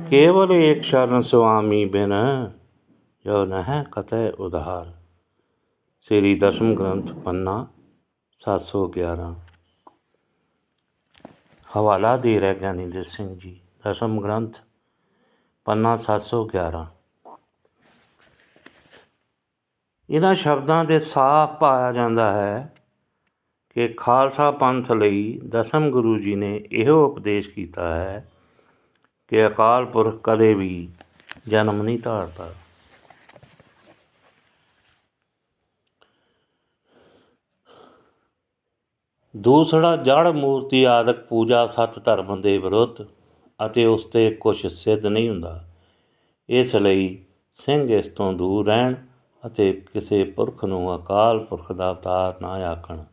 ਕੇਵਲ ਏਕ ਸ਼ਰਨ ਸੁਆਮੀ ਬਿਨ ਜੋ ਨਹਿ ਕਤੈ ਉਧਾਰ। ਸ੍ਰੀ ਦਸਮ ਗ੍ਰੰਥ ਪੰਨਾ 711। ਹਵਾਲਾ ਦੇ ਰਹੇ ਗਿਆਨੀ ਦੇ ਸਿੰਘ ਜੀ। ਦਸਮ ਗ੍ਰੰਥ ਪੰਨਾ 711। ਇਹਨਾਂ ਸ਼ਬਦਾਂ ਦੇ ਸਾਫ਼ ਪਾਇਆ ਜਾਂਦਾ ਹੈ ਕਿ ਖਾਲਸਾ ਪੰਥ ਲਈ ਦਸਮ ਗੁਰੂ ਜੀ ਨੇ ਇਹੋ ਉਪਦੇਸ਼ ਕੀਤਾ ਹੈ ਕਿ ਅਕਾਲ ਪੁਰਖ ਕਦੇ ਵੀ ਜਨਮ ਨਹੀਂ ਧਾਰਦਾ। ਦੂਸਰਾ ਜੜ ਮੂਰਤੀ ਆਦਿਕ ਪੂਜਾ ਸਤ ਧਰਮ ਦੇ ਵਿਰੁੱਧ ਅਤੇ ਉਸ 'ਤੇ ਕੁਛ ਸਿੱਧ ਨਹੀਂ ਹੁੰਦਾ। ਇਸ ਲਈ ਸਿੰਘ ਇਸ ਤੋਂ ਦੂਰ ਰਹਿਣ ਅਤੇ ਕਿਸੇ ਪੁਰਖ ਨੂੰ ਅਕਾਲ ਪੁਰਖ ਦਾ ਅਵਤਾਰ ਨਾ ਆਖਣ।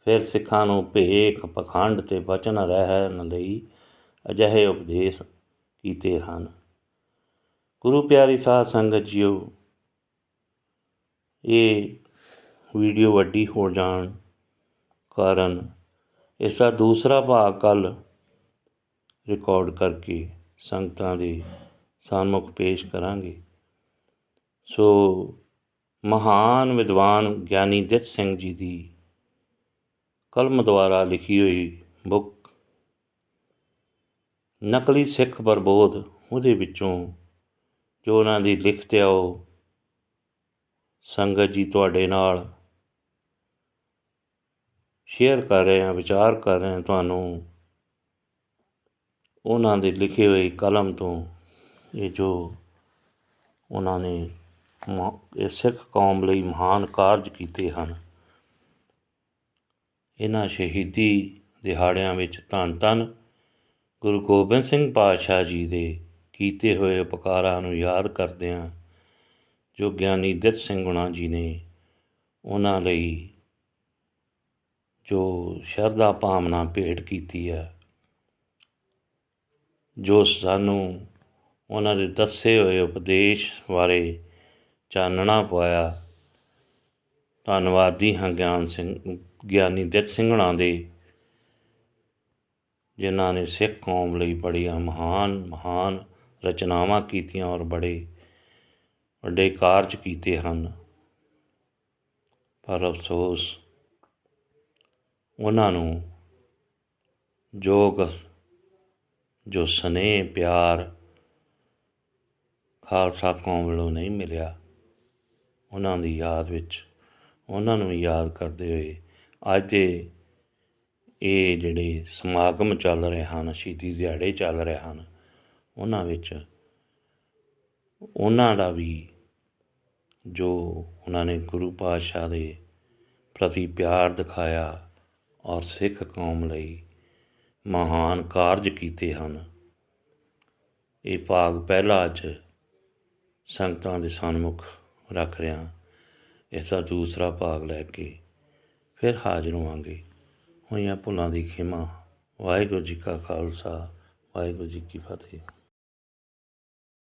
ਫਿਰ ਸਿੱਖਾਂ ਨੂੰ ਭੇਖ ਪਖੰਡ ਅਤੇ ਬਚਨ ਰਹਿਣ ਲਈ ਅਜਿਹੇ ਉਪਦੇਸ਼ ਕੀਤੇ ਹਨ। ਗੁਰੂ ਪਿਆਰੀ ਸਾਧ ਸੰਗਤ ਜੀਓ, ਇਹ ਵੀਡੀਓ ਵੱਡੀ ਹੋ ਜਾਣ ਕਾਰਨ ਇਸ ਦਾ ਦੂਸਰਾ ਭਾਗ ਕੱਲ੍ਹ ਰਿਕਾਰਡ ਕਰਕੇ ਸੰਗਤਾਂ ਦੇ ਸਨਮੁਖ ਪੇਸ਼ ਕਰਾਂਗੇ। ਸੋ ਮਹਾਨ ਵਿਦਵਾਨ ਗਿਆਨੀ ਦਿੱਤ ਸਿੰਘ ਜੀ ਦੀ ਕਲਮ ਦੁਆਰਾ ਲਿਖੀ ਹੋਈ ਬੁੱਕ ਨਕਲੀ ਸਿੱਖ ਪ੍ਰਬੋਧ, ਉਹਦੇ ਵਿੱਚੋਂ ਜੋ ਉਹਨਾਂ ਦੀ ਲਿਖਤ ਆ ਉਹ ਸੰਗਤ ਜੀ ਤੁਹਾਡੇ ਨਾਲ ਸ਼ੇਅਰ ਕਰ ਰਹੇ ਹਾਂ, ਵਿਚਾਰ ਕਰ ਰਹੇ ਹਾਂ। ਤੁਹਾਨੂੰ ਉਹਨਾਂ ਦੇ ਲਿਖੇ ਹੋਏ ਕਲਮ ਤੋਂ ਇਹ ਜੋ ਉਹਨਾਂ ਨੇ ਇਹ ਸਿੱਖ ਕੌਮ ਲਈ ਮਹਾਨ ਕਾਰਜ ਕੀਤੇ ਹਨ, ਇਹਨਾਂ ਸ਼ਹੀਦੀ ਦਿਹਾੜਿਆਂ ਵਿੱਚ ਧੰਨ ਧੰਨ ਗੁਰੂ ਗੋਬਿੰਦ ਸਿੰਘ ਪਾਤਸ਼ਾਹ ਜੀ ਦੇ ਕੀਤੇ ਹੋਏ ਉਪਕਾਰਾਂ ਨੂੰ ਯਾਦ ਕਰਦਿਆਂ ਜੋ ਗਿਆਨੀ ਦਿੱਤ ਸਿੰਘ ਹੁਣਾਂ ਜੀ ਨੇ ਉਹਨਾਂ ਲਈ ਜੋ ਸ਼ਰਧਾ ਭਾਵਨਾ ਭੇਟ ਕੀਤੀ ਹੈ, ਜੋ ਸਾਨੂੰ ਉਹਨਾਂ ਦੇ ਦੱਸੇ ਹੋਏ ਉਪਦੇਸ਼ ਬਾਰੇ ਚਾਨਣਾ ਪਾਇਆ। ਧੰਨਵਾਦੀ ਹਾਂ ਗਿਆਨੀ ਦਿੱਤ ਸਿੰਘ ਹੁਣਾਂ ਦੇ, ਜਿਨ੍ਹਾਂ ਨੇ ਸਿੱਖ ਕੌਮ ਲਈ ਬੜੀਆਂ ਮਹਾਨ ਰਚਨਾਵਾਂ ਕੀਤੀਆਂ ਔਰ ਬੜੇ ਵੱਡੇ ਕਾਰਜ ਕੀਤੇ ਹਨ। ਪਰ ਅਫਸੋਸ ਉਹਨਾਂ ਨੂੰ ਜੋ ਸਨੇਹ ਪਿਆਰ ਖਾਲਸਾ ਕੌਮ ਵੱਲੋਂ ਨਹੀਂ ਮਿਲਿਆ। ਉਹਨਾਂ ਦੀ ਯਾਦ ਵਿੱਚ ਉਹਨਾਂ ਨੂੰ ਯਾਦ ਕਰਦੇ ਹੋਏ ਅੱਜ ਦੇ ਇਹ ਜਿਹੜੇ ਸਮਾਗਮ ਚੱਲ ਰਹੇ ਹਨ, ਸ਼ਹੀਦੀ ਦਿਹਾੜੇ ਚੱਲ ਰਹੇ ਹਨ, ਉਹਨਾਂ ਵਿੱਚ ਉਹਨਾਂ ਦਾ ਵੀ ਜੋ ਉਹਨਾਂ ਨੇ ਗੁਰੂ ਪਾਤਸ਼ਾਹ ਦੇ ਪ੍ਰਤੀ ਪਿਆਰ ਦਿਖਾਇਆ ਔਰ ਸਿੱਖ ਕੌਮ ਲਈ ਮਹਾਨ ਕਾਰਜ ਕੀਤੇ ਹਨ, ਇਹ ਭਾਗ ਪਹਿਲਾ ਅੱਜ ਸੰਗਤਾਂ ਦੇ ਸਨਮੁਖ ਰੱਖ ਰਿਹਾ। ਇਸ ਦਾ ਦੂਸਰਾ ਭਾਗ ਲੈ ਕੇ ਫਿਰ ਹਾਜ਼ਰ ਹੋਵਾਂਗੇ। ਹੋਈਆਂ ਭੁੱਲਾਂ ਦੀ ਖਿਮਾ। ਵਾਹਿਗੁਰੂ ਜੀ ਕਾ ਖਾਲਸਾ, ਵਾਹਿਗੁਰੂ ਜੀ ਕੀ ਫਤਿਹ।